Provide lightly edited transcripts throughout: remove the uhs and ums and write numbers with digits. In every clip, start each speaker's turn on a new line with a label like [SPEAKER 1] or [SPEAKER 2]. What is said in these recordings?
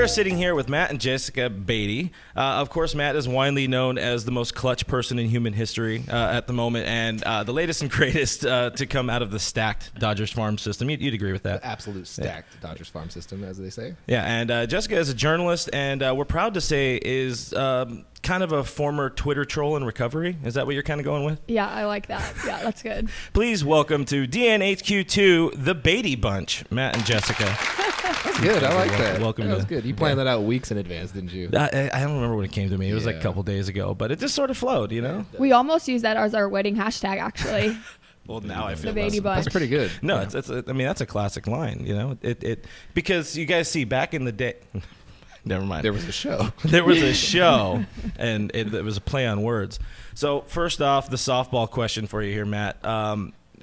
[SPEAKER 1] are sitting here with Matt and Jesica Beaty. Of course, Matt is widely known as the most clutch person in human history at the moment, and the latest and greatest to come out of the stacked Dodgers farm system. You'd agree with that?
[SPEAKER 2] The absolute stacked Dodgers farm system, as they say.
[SPEAKER 1] Yeah, and Jesica is a journalist, and we're proud to say is kind of a former Twitter troll in recovery. Is that what you're kind of going with?
[SPEAKER 3] Yeah, I like that. Yeah, that's good.
[SPEAKER 1] Please welcome to DNHQ2, the Beaty Bunch, Matt and Jesica.
[SPEAKER 2] That's good. I like that.
[SPEAKER 1] Welcome.
[SPEAKER 2] That was good. You planned that out weeks in advance, didn't you?
[SPEAKER 1] I don't remember when it came to me. It was like a couple days ago, but it just sort of flowed, you know?
[SPEAKER 3] We almost used that as our wedding hashtag, actually.
[SPEAKER 1] Well, now I feel
[SPEAKER 3] the Beaty Bunch.
[SPEAKER 2] That's pretty good.
[SPEAKER 1] No, I mean, that's a classic line, you know? It because you guys see back in the day... Never mind.
[SPEAKER 2] There was a show.
[SPEAKER 1] There was a show, and it was a play on words. So first off, the softball question for you here, Matt.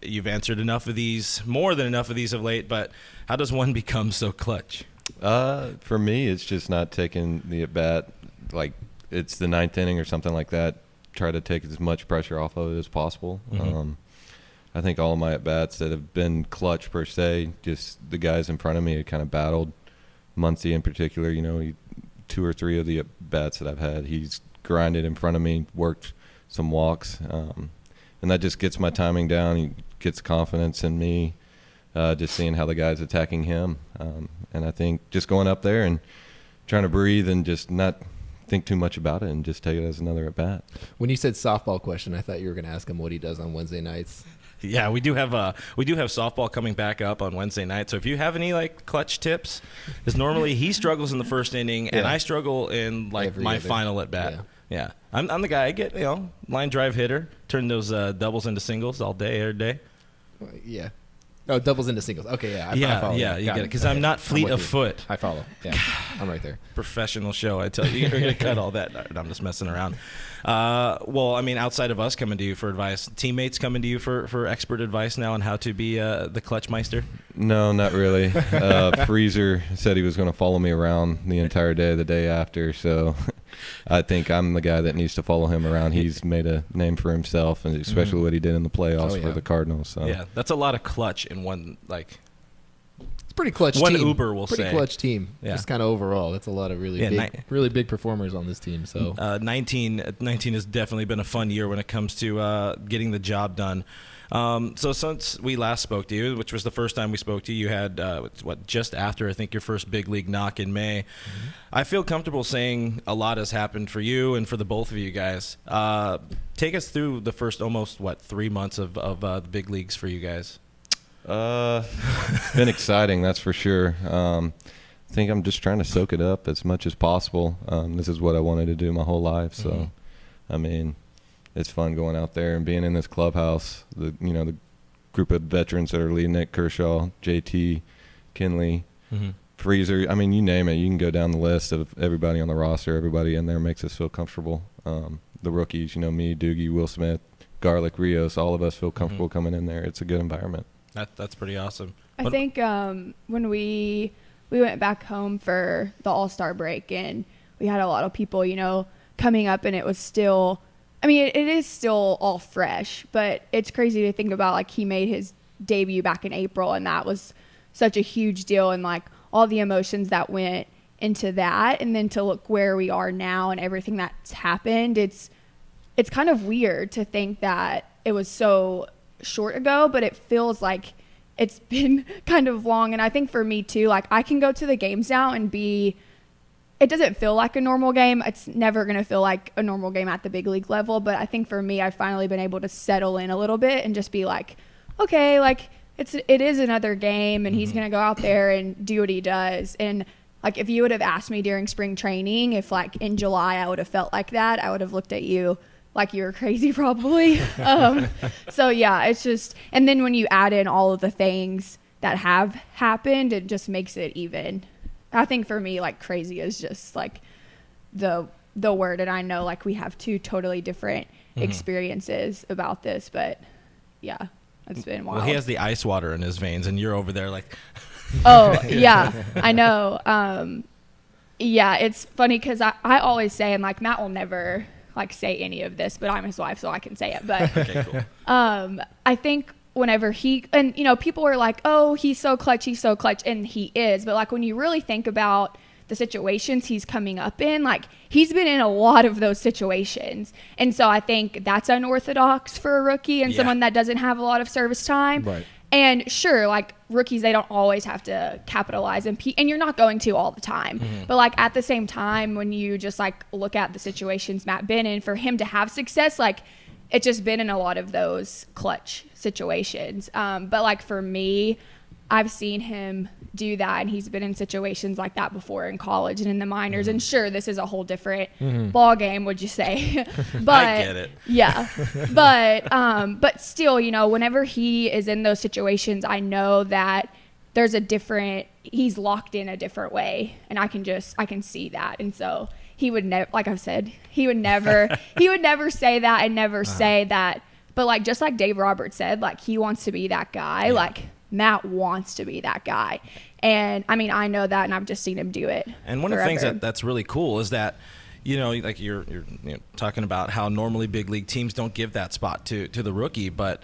[SPEAKER 1] You've answered enough of these, more than enough of these of late, but how does one become so clutch?
[SPEAKER 4] For me, it's just not taking the at-bat, like it's the ninth inning or something like that. Try to take as much pressure off of it as possible.
[SPEAKER 1] Mm-hmm.
[SPEAKER 4] I think all of my at-bats that have been clutch per se, just the guys in front of me had kind of battled. Muncie in particular, you know, 2 or 3 of the bats that I've had, he's grinded in front of me, worked some walks, and that just gets my timing down. He gets confidence in me, just seeing how the guy's attacking him. And I think just going up there and trying to breathe and just not think too much about it and just take it as another at bat.
[SPEAKER 2] When you said softball question, I thought you were going to ask him what he does on Wednesday nights.
[SPEAKER 1] Yeah, we do have softball coming back up on Wednesday night. So if you have any like clutch tips, because normally he struggles in the first inning and I struggle in like my final at bat. Yeah. I'm the guy. I get line drive hitter, turn those doubles into singles all day, every day.
[SPEAKER 2] Yeah. Oh, doubles into singles. Okay, yeah. I follow.
[SPEAKER 1] You get it. Because I'm not fleet of foot.
[SPEAKER 2] I follow. Yeah, I'm right there.
[SPEAKER 1] Professional show, I tell you. You're going to cut all that. I'm just messing around. Well, I mean, outside of us coming to you for advice, teammates coming to you for expert advice now on how to be the clutch meister?
[SPEAKER 4] No, not really. Freezer said he was going to follow me around the entire day the day after, so I think I'm the guy that needs to follow him around. He's made a name for himself, and especially what he did in the playoffs for the Cardinals. So.
[SPEAKER 1] Yeah, that's a lot of clutch in one, like...
[SPEAKER 2] It's a pretty clutch
[SPEAKER 1] one
[SPEAKER 2] team.
[SPEAKER 1] Uber, we'll
[SPEAKER 2] pretty
[SPEAKER 1] say.
[SPEAKER 2] Clutch team.
[SPEAKER 1] Yeah.
[SPEAKER 2] Just kind of overall. That's a lot of really big performers on this team. So
[SPEAKER 1] 19 has definitely been a fun year when it comes to getting the job done. So since we last spoke to you, which was the first time we spoke to you, you had just after I think your first big league knock in May. Mm-hmm. I feel comfortable saying a lot has happened for you and for the both of you guys. Take us through the first almost 3 months of the big leagues for you guys.
[SPEAKER 4] It's been exciting, that's for sure. I think I'm just trying to soak it up as much as possible. This is what I wanted to do my whole life, so I mean, it's fun going out there and being in this clubhouse. The group of veterans that are leading it: Kershaw, JT, Kinley, Freezer. I mean, you name it. You can go down the list of everybody on the roster. Everybody in there makes us feel comfortable. The rookies, me, Doogie, Will Smith, Garlic, Rios, all of us feel comfortable coming in there. It's a good environment.
[SPEAKER 1] That's pretty awesome.
[SPEAKER 3] I think when we went back home for the All-Star break, and we had a lot of people, coming up, and it was still, it is still all fresh, but it's crazy to think about, like, he made his debut back in April, and that was such a huge deal, and, like, all the emotions that went into that, and then to look where we are now and everything that's happened, it's kind of weird to think that it was so short ago, but it feels like it's been kind of long. And I think for me too, like, I can go to the games now and it doesn't feel like a normal game. It's never going to feel like a normal game at the big league level. But I think for me, I've finally been able to settle in a little bit and just be like, okay, like it is another game, and he's going to go out there and do what he does. And like, if you would have asked me during spring training, if like in July I would have felt like that, I would have looked at you like you were crazy probably. So yeah, it's just, and then when you add in all of the things that have happened, it just makes it even. I think for me, like, crazy is just like the word. And I know, like, we have two totally different experiences about this, but yeah, it's been wild.
[SPEAKER 1] Well, he has the ice water in his veins, and you're over there like,
[SPEAKER 3] oh yeah, I know. Yeah, it's funny because I always say, and like Matt will never like say any of this, but I'm his wife, so I can say it. But
[SPEAKER 1] okay, cool.
[SPEAKER 3] I think whenever people were like, oh, he's so clutch, and he is. But like, when you really think about the situations he's coming up in, like he's been in a lot of those situations. And so I think that's unorthodox for a rookie and someone that doesn't have a lot of service time.
[SPEAKER 2] Right.
[SPEAKER 3] And sure, like rookies, they don't always have to capitalize and you're not going to all the time. But like at the same time, when you just like look at the situations Matt been in, for him to have success, like it's just been in a lot of those clutch situations. But like for me, I've seen him do that, and he's been in situations like that before in college and in the minors. And sure, this is a whole different ball game, would you say? But
[SPEAKER 1] I get it.
[SPEAKER 3] Yeah. But still, you know, whenever he is in those situations, I know that there's he's locked in a different way, and I can see that. And so he would never, like I've said, he would never say that and never say that. But like, just like Dave Roberts said, like he wants to be that guy. Like Matt wants to be that guy. And I mean, I know that, and I've just seen him do it.
[SPEAKER 1] And one of the things that's really cool is that, you know, like you're talking about how normally big league teams don't give that spot to the rookie, but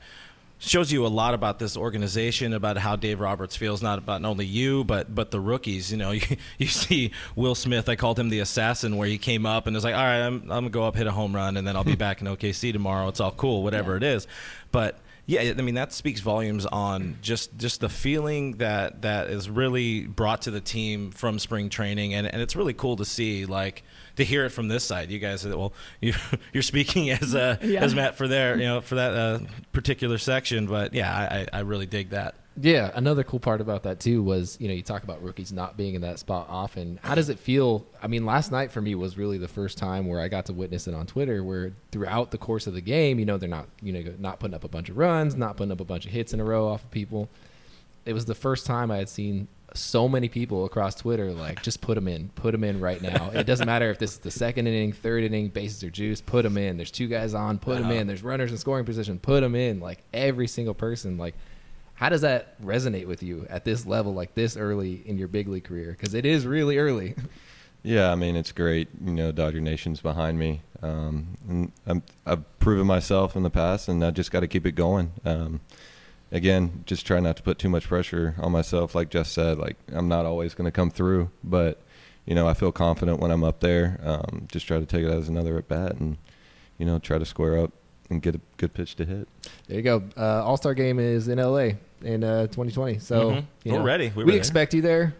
[SPEAKER 1] shows you a lot about this organization, about how Dave Roberts feels, not about only you, but the rookies. You know, you see Will Smith, I called him the assassin, where he came up and was like, all right, I'm going to go up, hit a home run, and then I'll be back in OKC tomorrow. It's all cool, whatever it is. But yeah, I mean, that speaks volumes on just the feeling that is really brought to the team from spring training, and it's really cool to see, like, to hear it from this side. You guys, well, you're speaking as Matt for that particular section, but yeah, I really dig that.
[SPEAKER 2] Yeah, another cool part about that too was, you know, you talk about rookies not being in that spot often. How does it feel? I mean, last night for me was really the first time where I got to witness it on Twitter, where throughout the course of the game, you know, they're not, you know, not putting up a bunch of runs, not putting up a bunch of hits in a row off of people. It was the first time I had seen so many people across Twitter like, just put them in right now. It doesn't matter if this is the second inning, third inning, bases are juiced, put them in. There's two guys on, put them in. There's runners in scoring position, put them in. Like every single person, like, how does that resonate with you at this level, like this early in your big league career? Because it is really early.
[SPEAKER 4] Yeah, I mean, it's great. You know, Dodger Nation's behind me. And I've proven myself in the past, and I just got to keep it going. Again, just try not to put too much pressure on myself. Like Jess said, like I'm not always going to come through, but, you know, I feel confident when I'm up there. Just try to take it as another at-bat and, you know, try to square up and get a good pitch to hit.
[SPEAKER 2] There you go. All-Star game is in LA in 2020. So
[SPEAKER 1] we're ready.
[SPEAKER 2] We expect you there.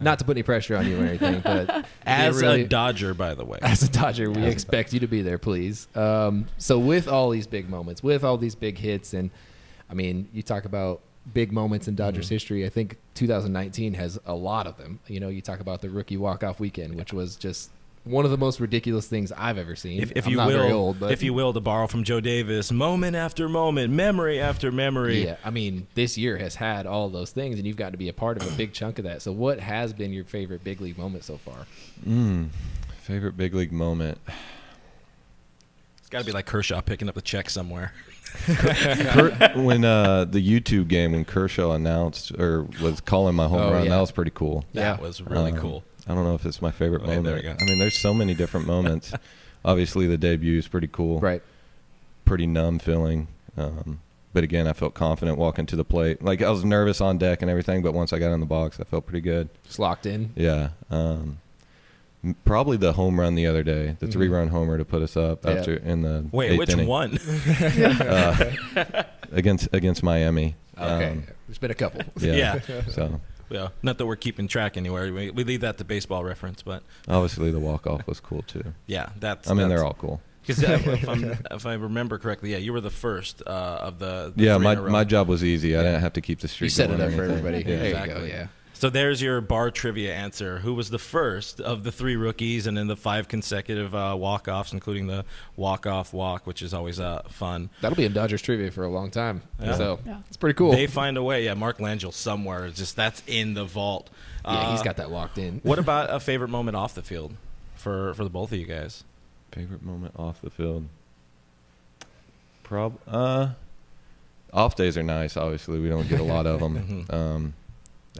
[SPEAKER 2] Not to put any pressure on you or anything, but
[SPEAKER 1] as a Dodger, by the way.
[SPEAKER 2] As a Dodger, we expect you to be there, please. So with all these big moments, with all these big hits, and I mean, you talk about big moments in Dodgers history. I think 2019 has a lot of them. You know, you talk about the rookie walk-off weekend, which was just one of the most ridiculous things I've ever seen.
[SPEAKER 1] If you will, to borrow from Joe Davis, moment after moment, memory after memory.
[SPEAKER 2] Yeah, I mean, this year has had all those things, and you've got to be a part of a big chunk of that. So what has been your favorite big league moment so far?
[SPEAKER 4] Favorite big league moment?
[SPEAKER 1] It's got to be like Kershaw picking up the check somewhere.
[SPEAKER 4] When the YouTube game, when Kershaw announced or was calling my home run, that was pretty cool.
[SPEAKER 1] That was really cool.
[SPEAKER 4] I don't know if it's my favorite moment.
[SPEAKER 1] There we go.
[SPEAKER 4] I mean, there's so many different moments. Obviously, the debut is pretty cool.
[SPEAKER 2] Right.
[SPEAKER 4] Pretty numb feeling. But again, I felt confident walking to the plate. Like, I was nervous on deck and everything, but once I got in the box, I felt pretty good.
[SPEAKER 2] Just locked in?
[SPEAKER 4] Yeah. Probably the home run the other day, the 3-run homer to put us up after in the eighth inning.
[SPEAKER 1] One?
[SPEAKER 4] Against Miami.
[SPEAKER 2] Okay. There's been a couple.
[SPEAKER 4] Yeah. So.
[SPEAKER 1] Yeah, not that we're keeping track anywhere. We leave that to Baseball Reference, but
[SPEAKER 4] obviously the walk-off was cool too.
[SPEAKER 1] Yeah,
[SPEAKER 4] they're all cool.
[SPEAKER 1] Because if I remember correctly, you were the first of the
[SPEAKER 4] my job was easy. I didn't have to keep the streak.
[SPEAKER 2] You set it up for
[SPEAKER 4] anything.
[SPEAKER 2] everybody.
[SPEAKER 1] Yeah,
[SPEAKER 2] there
[SPEAKER 1] exactly.
[SPEAKER 2] you go. Yeah.
[SPEAKER 1] So there's your bar trivia answer. Who was the first of the 3 rookies and then the 5 consecutive walk-offs, including the walk-off walk, which is always fun.
[SPEAKER 2] That'll be in Dodgers trivia for a long time.
[SPEAKER 1] Yeah.
[SPEAKER 2] So it's pretty cool.
[SPEAKER 1] They find a way. Yeah, Mark Langell somewhere. That's in the vault.
[SPEAKER 2] Yeah, he's got that locked in.
[SPEAKER 1] What about a favorite moment off the field for the both of you guys?
[SPEAKER 4] Favorite moment off the field? Off days are nice, obviously. We don't get a lot of them.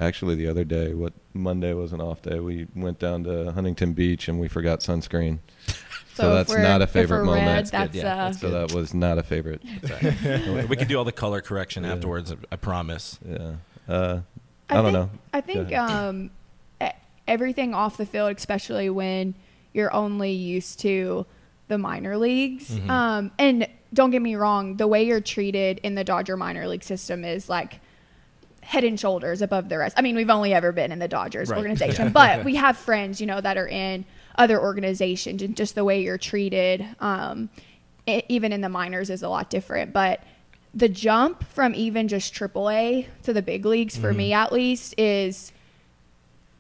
[SPEAKER 4] Actually, the other day, Monday was an off day. We went down to Huntington Beach and we forgot sunscreen. So that's not a favorite moment.
[SPEAKER 3] So
[SPEAKER 4] that was not a favorite.
[SPEAKER 1] We could do all the color correction afterwards, I promise.
[SPEAKER 4] Yeah. I don't know.
[SPEAKER 3] I think everything off the field, especially when you're only used to the minor leagues. And don't get me wrong, the way you're treated in the Dodger minor league system is like head and shoulders above the rest. I mean, we've only ever been in the Dodgers organization, but we have friends, you know, that are in other organizations, and just the way you're treated, even in the minors, is a lot different. But the jump from even just AAA to the big leagues, for me at least, is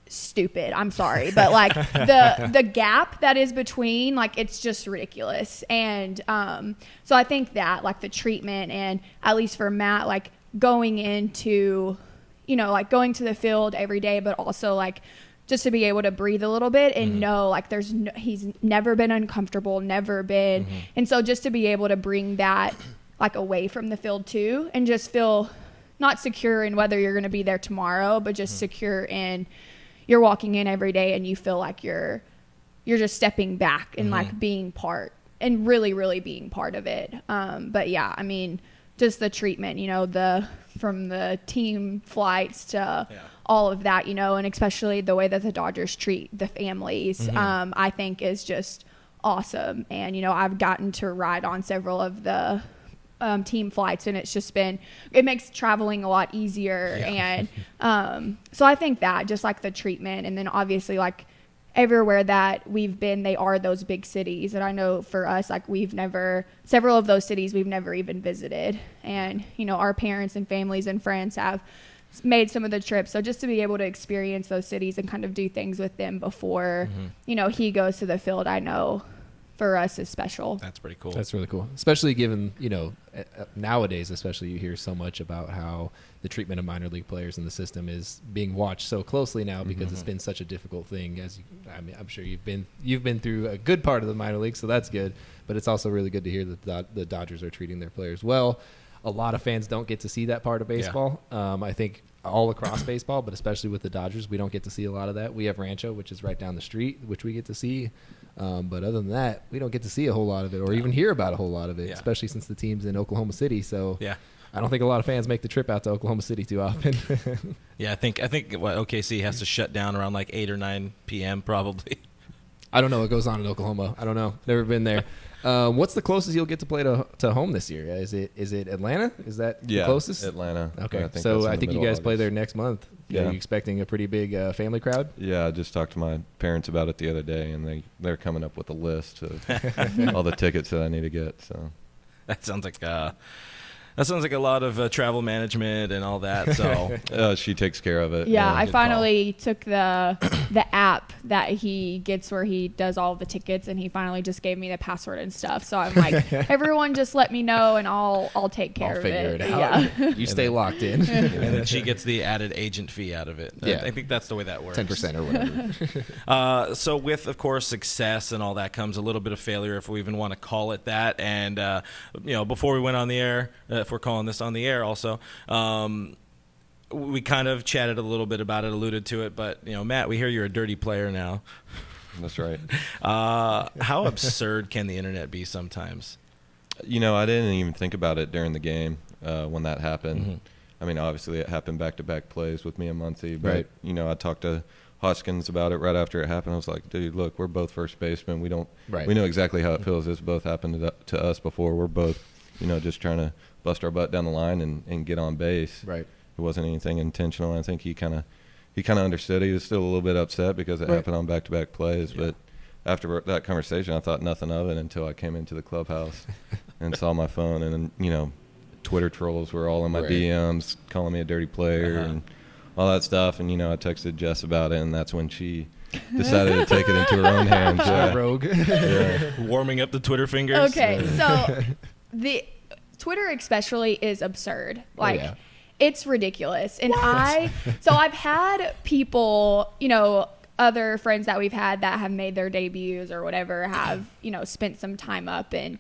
[SPEAKER 3] stupid. I'm sorry, but like the gap that is between, like, it's just ridiculous. And so I think that, like, the treatment, and at least for Matt, like, going into, you know, like, going to the field every day, but also like just to be able to breathe a little bit and know, like, he's never been uncomfortable, never been. And so just to be able to bring that, like, away from the field too, and just feel not secure in whether you're going to be there tomorrow, but just secure in you're walking in every day and you feel like you're just stepping back and like being part, and really, really being part of it. But yeah, I mean, just the treatment, you know, from the team flights to all of that, you know, and especially the way that the Dodgers treat the families, I think is just awesome. And, you know, I've gotten to ride on several of the team flights, and it's just it makes traveling a lot easier. And so I think that just like the treatment, and then obviously like everywhere that we've been, they are those big cities. And I know for us, like, several of those cities we've never even visited. And, you know, our parents and families and friends have made some of the trips. So just to be able to experience those cities and kind of do things with them before, you know, he goes to the field, I know for us is special.
[SPEAKER 1] That's pretty cool.
[SPEAKER 2] That's really cool. Especially given, you know, nowadays, especially, you hear so much about how the treatment of minor league players in the system is being watched so closely now, because it's been such a difficult thing. I mean, I'm sure you've been through a good part of the minor league, so that's good. But it's also really good to hear that the Dodgers are treating their players well. A lot of fans don't get to see that part of baseball. I think all across baseball, but especially with the Dodgers, we don't get to see a lot of that. We have Rancho, which is right down the street, which we get to see. But other than that, we don't get to see a whole lot of it, or even hear about a whole lot of it, especially since the team's in Oklahoma City. So I don't think a lot of fans make the trip out to Oklahoma City too often.
[SPEAKER 1] I think what OKC has to shut down around like 8 or 9 p.m. probably.
[SPEAKER 2] I don't know what goes on in Oklahoma. I don't know. Never been there. What's the closest you'll get to play to home this year? Is it Atlanta? Is that the closest?
[SPEAKER 4] Atlanta.
[SPEAKER 2] Okay.
[SPEAKER 4] I
[SPEAKER 2] think you guys play there next month.
[SPEAKER 4] Yeah.
[SPEAKER 2] Are you expecting a pretty big family crowd?
[SPEAKER 4] Yeah, I just talked to my parents about it the other day, and they're coming up with a list of all the tickets that I need to get. So
[SPEAKER 1] that sounds like a lot of travel management and all that. So
[SPEAKER 4] she takes care of it.
[SPEAKER 3] Yeah, I finally took the app that he gets where he does all the tickets, and he finally just gave me the password and stuff. So I'm like, everyone just let me know, and I'll take care of it.
[SPEAKER 2] I'll figure it out.
[SPEAKER 3] Yeah.
[SPEAKER 2] You stay locked in.
[SPEAKER 1] And then she gets the added agent fee out of it.
[SPEAKER 2] Yeah.
[SPEAKER 1] I think that's the way that works.
[SPEAKER 2] 10% or whatever.
[SPEAKER 1] So with, of course, success and all that comes a little bit of failure, if we even want to call it that. And, you know, before we went on the air, if we're calling this on the air also, we kind of chatted a little bit about it, alluded to it, but, you know, Matt, we hear you're a dirty player now.
[SPEAKER 4] That's right.
[SPEAKER 1] How absurd can the internet be sometimes?
[SPEAKER 4] You know, I didn't even think about it during the game when that happened. I mean, obviously it happened back-to-back plays with me and Muncie, but, you know, I talked to Hoskins about it right after it happened. I was like, dude, look, we're both first basemen. We know exactly how it feels. This both happened to us before. We're both, you know, just trying to bust our butt down the line and get on base.
[SPEAKER 2] Right.
[SPEAKER 4] It wasn't anything intentional. I think he kind of understood. He was still a little bit upset because it happened on back-to-back plays. But after that conversation, I thought nothing of it until I came into the clubhouse and saw my phone. And then, you know, Twitter trolls were all in my DMs calling me a dirty player and all that stuff. And, you know, I texted Jess about it, and that's when she decided to take it into her own hands.
[SPEAKER 2] Rogue.
[SPEAKER 1] Warming up the Twitter fingers.
[SPEAKER 3] Okay, so the Twitter especially is absurd. Like, it's ridiculous. And I've had people, you know, other friends that we've had that have made their debuts or whatever have, you know, spent some time up, and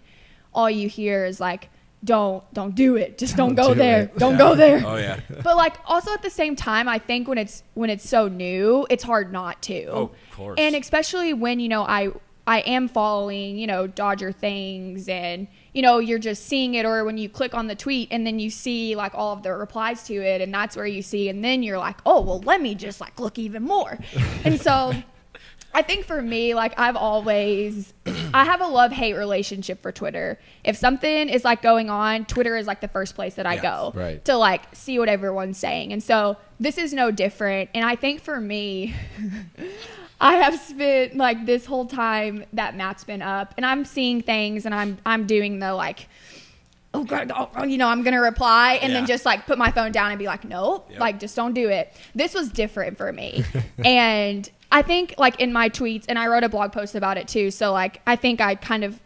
[SPEAKER 3] all you hear is like, don't do it. Just don't go there. Don't go there.
[SPEAKER 1] Oh yeah.
[SPEAKER 3] But like, also at the same time, I think when it's so new, it's hard not to.
[SPEAKER 1] Oh, of course.
[SPEAKER 3] And especially when, you know, I I am following, Dodger things, and, you're just seeing it, or when you click on the tweet and then you see like all of the replies to it, and that's where you see, and then you're like, oh, well, let me just like look even more. And so I think for me, like I have a love-hate relationship for Twitter. If something is like going on, Twitter is like the first place that I go to like see what everyone's saying. And so this is no different. And I think for me, I have spent like this whole time that Matt's been up, and I'm seeing things, and I'm doing the like, oh God, I'm going to reply, and then just like put my phone down and be like, nope, like just don't do it. This was different for me. And I think like in my tweets, and I wrote a blog post about it too. So like, I think I kind of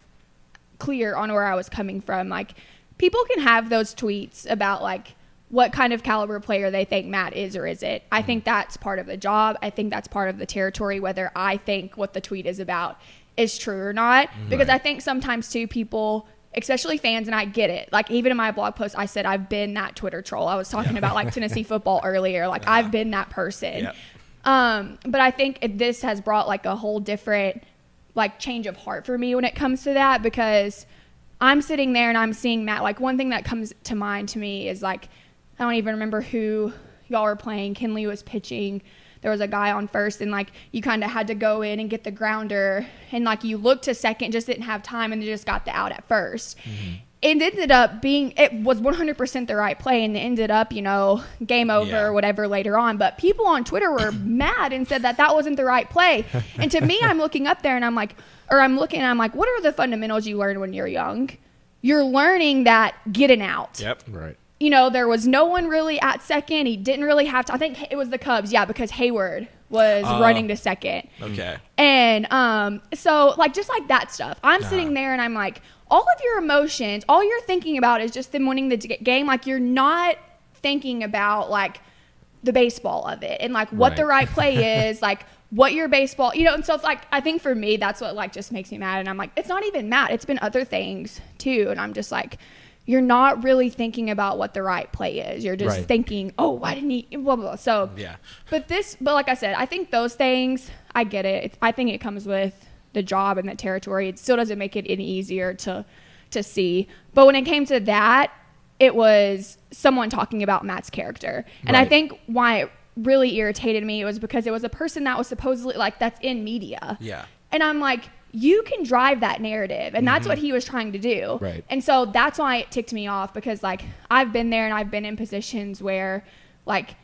[SPEAKER 3] clear on where I was coming from. Like people can have those tweets about like what kind of caliber player they think Matt is or isn't. I think that's part of the job. I think that's part of the territory, whether I think what the tweet is about is true or not. Because I think sometimes too, people, especially fans, and I get it. Like even in my blog post, I said I've been that Twitter troll. I was talking about like Tennessee football earlier. Like I've been that person. But I think this has brought like a whole different like change of heart for me when it comes to that, because I'm sitting there and I'm seeing Matt. Like one thing that comes to mind to me is like, I don't even remember who y'all were playing. Kinley was pitching. There was a guy on first, and like you kind of had to go in and get the grounder, and like you looked to second, just didn't have time, and they just got the out at first. It ended up being, it was 100% the right play, and it ended up, game over or whatever later on. But people on Twitter were mad and said that wasn't the right play. And to me, I'm looking up there and I'm like, what are the fundamentals you learn when you're young? You're learning that getting out.
[SPEAKER 1] Yep.
[SPEAKER 2] Right.
[SPEAKER 3] There was no one really at second. He didn't really have to. I think it was the Cubs, because Hayward was running to second.
[SPEAKER 1] Okay.
[SPEAKER 3] And so, like, just like that stuff. I'm sitting there and I'm like, all of your emotions, all you're thinking about is just them winning the game. Like, you're not thinking about, like, the baseball of it and, like, what the right play is, like, what your baseball, and so, like, I think for me, that's what, like, just makes me mad. And I'm like, it's not even Matt. It's been other things, too. And I'm just like, you're not really thinking about what the right play is. You're just thinking, oh, why didn't he, blah, blah, blah. So, but like I said, I think those things, I get it. I think it comes with the job and the territory. It still doesn't make it any easier to see. But when it came to that, it was someone talking about Matt's character. And I think why it really irritated me was because it was a person that was supposedly, like, that's in media.
[SPEAKER 1] Yeah.
[SPEAKER 3] And I'm like, you can drive that narrative, and that's what he was trying to do.
[SPEAKER 2] Right.
[SPEAKER 3] And so that's why it ticked me off, because like I've been there and I've been in positions where like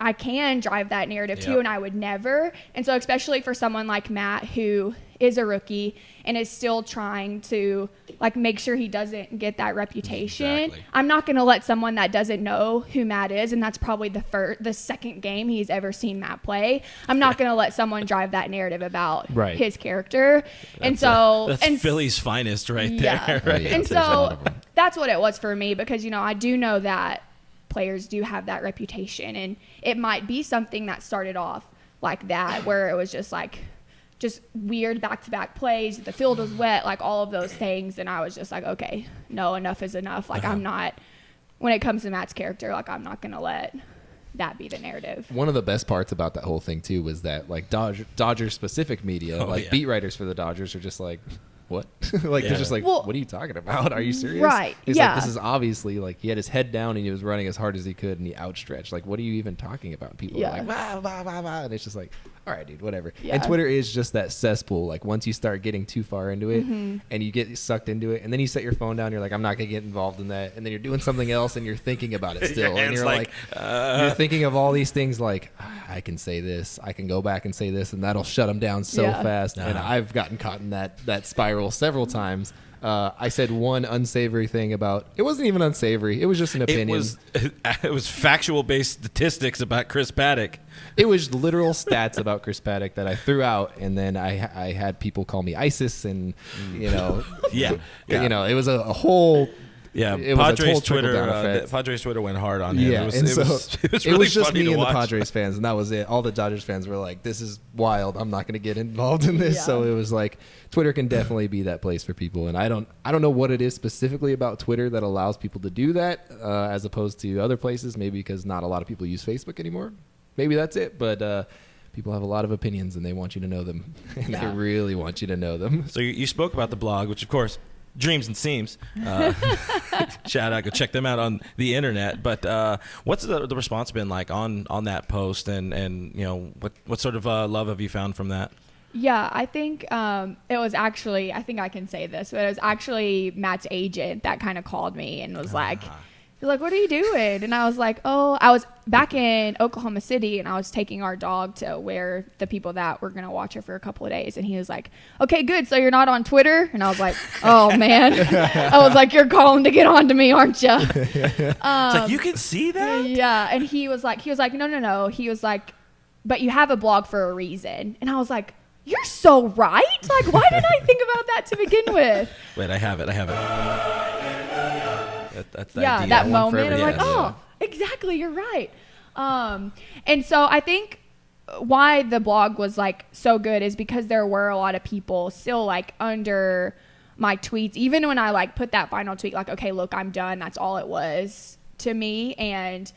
[SPEAKER 3] I can drive that narrative too, and I would never. And so especially for someone like Matt, who is a rookie and is still trying to like make sure he doesn't get that reputation.
[SPEAKER 1] Exactly.
[SPEAKER 3] I'm not going to let someone that doesn't know who Matt is, and that's probably the second game he's ever seen Matt play. I'm not going to let someone drive that narrative about his character.
[SPEAKER 1] That's Philly's finest right there. Right?
[SPEAKER 3] And so that's what it was for me, because, I do know that players do have that reputation, and it might be something that started off like that, where it was just like just weird back-to-back plays, the field was wet, like all of those things, and I was just like, okay, no, enough is enough. Like I'm not, when it comes to Matt's character, like I'm not gonna let that be the narrative.
[SPEAKER 2] One of the best parts about that whole thing too was that like Dodgers specific media, beat writers for the Dodgers are just like, what? Like they're just like, well, what are you talking about? Are you serious?
[SPEAKER 3] Right.
[SPEAKER 2] He's like, this is obviously like he had his head down and he was running as hard as he could and he outstretched. Like, what are you even talking about? People are like, bah, bah, bah, bah. And it's just like, all right, dude, whatever. And Twitter is just that cesspool. Like once you start getting too far into it and you get sucked into it, and then you set your phone down, you're like, I'm not gonna get involved in that. And then you're doing something else and you're thinking about it still. And you're like you're thinking of all these things like, I can say this, I can go back and say this, and that'll shut them down so fast. And I've gotten caught in that spiral several times. I said one unsavory thing about, it wasn't even unsavory. It was just an opinion.
[SPEAKER 1] It was factual based statistics about Chris Paddock.
[SPEAKER 2] It was literal stats about Chris Paddock that I threw out, and then I had people call me ISIS, and it was a whole. Yeah,
[SPEAKER 1] Padres Twitter went hard on him.
[SPEAKER 2] Yeah,
[SPEAKER 1] it was
[SPEAKER 2] really just me and the Padres fans, and that was it. All the Dodgers fans were like, "This is wild. I'm not going to get involved in this." Yeah. So it was like, Twitter can definitely be that place for people, and I don't know what it is specifically about Twitter that allows people to do that, as opposed to other places. Maybe because not a lot of people use Facebook anymore. Maybe that's it. But people have a lot of opinions and they want you to know them. And
[SPEAKER 3] Yeah.
[SPEAKER 2] they really want you to know them.
[SPEAKER 1] So you spoke about the blog, which of course, Dreams and Seams. Shout out, go check them out on the internet. But what's the response been like on that post, and you know what sort of love have you found from that?
[SPEAKER 3] Yeah, I think it was actually, I think I can say this, but it was actually Matt's agent that kind of called me and was like, what are you doing? And I was like, oh, I was back in Oklahoma City and I was taking our dog to where the people that were going to watch her for a couple of days. And he was like, okay, good. So you're not on Twitter? And I was like, oh man. I was like, you're calling to get on to me, aren't you?
[SPEAKER 1] It's like, you can see that?
[SPEAKER 3] Yeah. And he was like, no. He was like, but you have a blog for a reason. And I was like, you're so right. Like, why didn't I think about that to begin with?
[SPEAKER 1] Wait, I have it. That's the
[SPEAKER 3] Yeah,
[SPEAKER 1] idea.
[SPEAKER 3] that
[SPEAKER 1] One
[SPEAKER 3] moment.
[SPEAKER 1] forever,
[SPEAKER 3] I'm like,
[SPEAKER 1] yes.
[SPEAKER 3] oh, exactly. You're right. And so I think why the blog was like so good is because there were a lot of people still like under my tweets, even when I like put that final tweet, like, okay, look, I'm done. That's all it was to me. And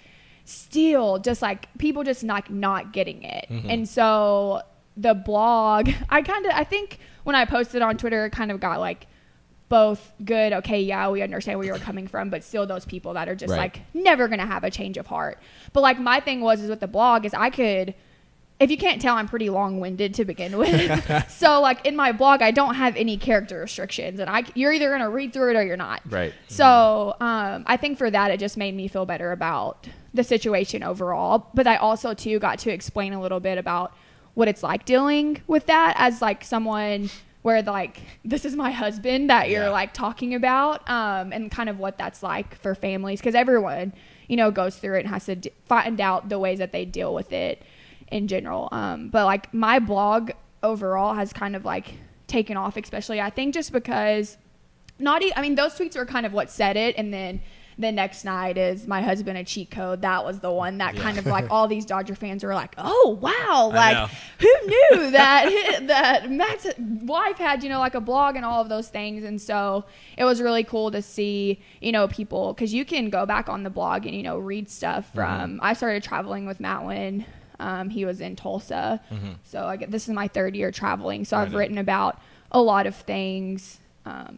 [SPEAKER 3] still just like people just not getting it.
[SPEAKER 1] Mm-hmm.
[SPEAKER 3] And so the blog, I think when I posted on Twitter, it kind of got like both good. Okay. Yeah, we understand where you're coming from, but still those people that are just
[SPEAKER 2] Right.
[SPEAKER 3] like never going to have a change of heart. But like my thing is with the blog is I could, if you can't tell, I'm pretty long-winded to begin with. So like in my blog, I don't have any character restrictions and you're either going to read through it or you're not.
[SPEAKER 2] Right.
[SPEAKER 3] So I think for that, it just made me feel better about the situation overall. But I also too got to explain a little bit about what it's like dealing with that as like someone where like this is my husband that you're like talking about, and kind of what that's like for families, because everyone, you know, goes through it and has to find out the ways that they deal with it in general. But like my blog overall has kind of like taken off, especially I think just because I mean those tweets were kind of what said it, and then the next night is my husband a cheat code. That was the one that kind of like all these Dodger fans were like, oh wow, like who knew that Matt's wife had, you know, like a blog and all of those things. And so it was really cool to see, you know, people, because you can go back on the blog and, you know, read stuff from I started traveling with Matt when he was in Tulsa. So this is my third year traveling, so I've written about a lot of things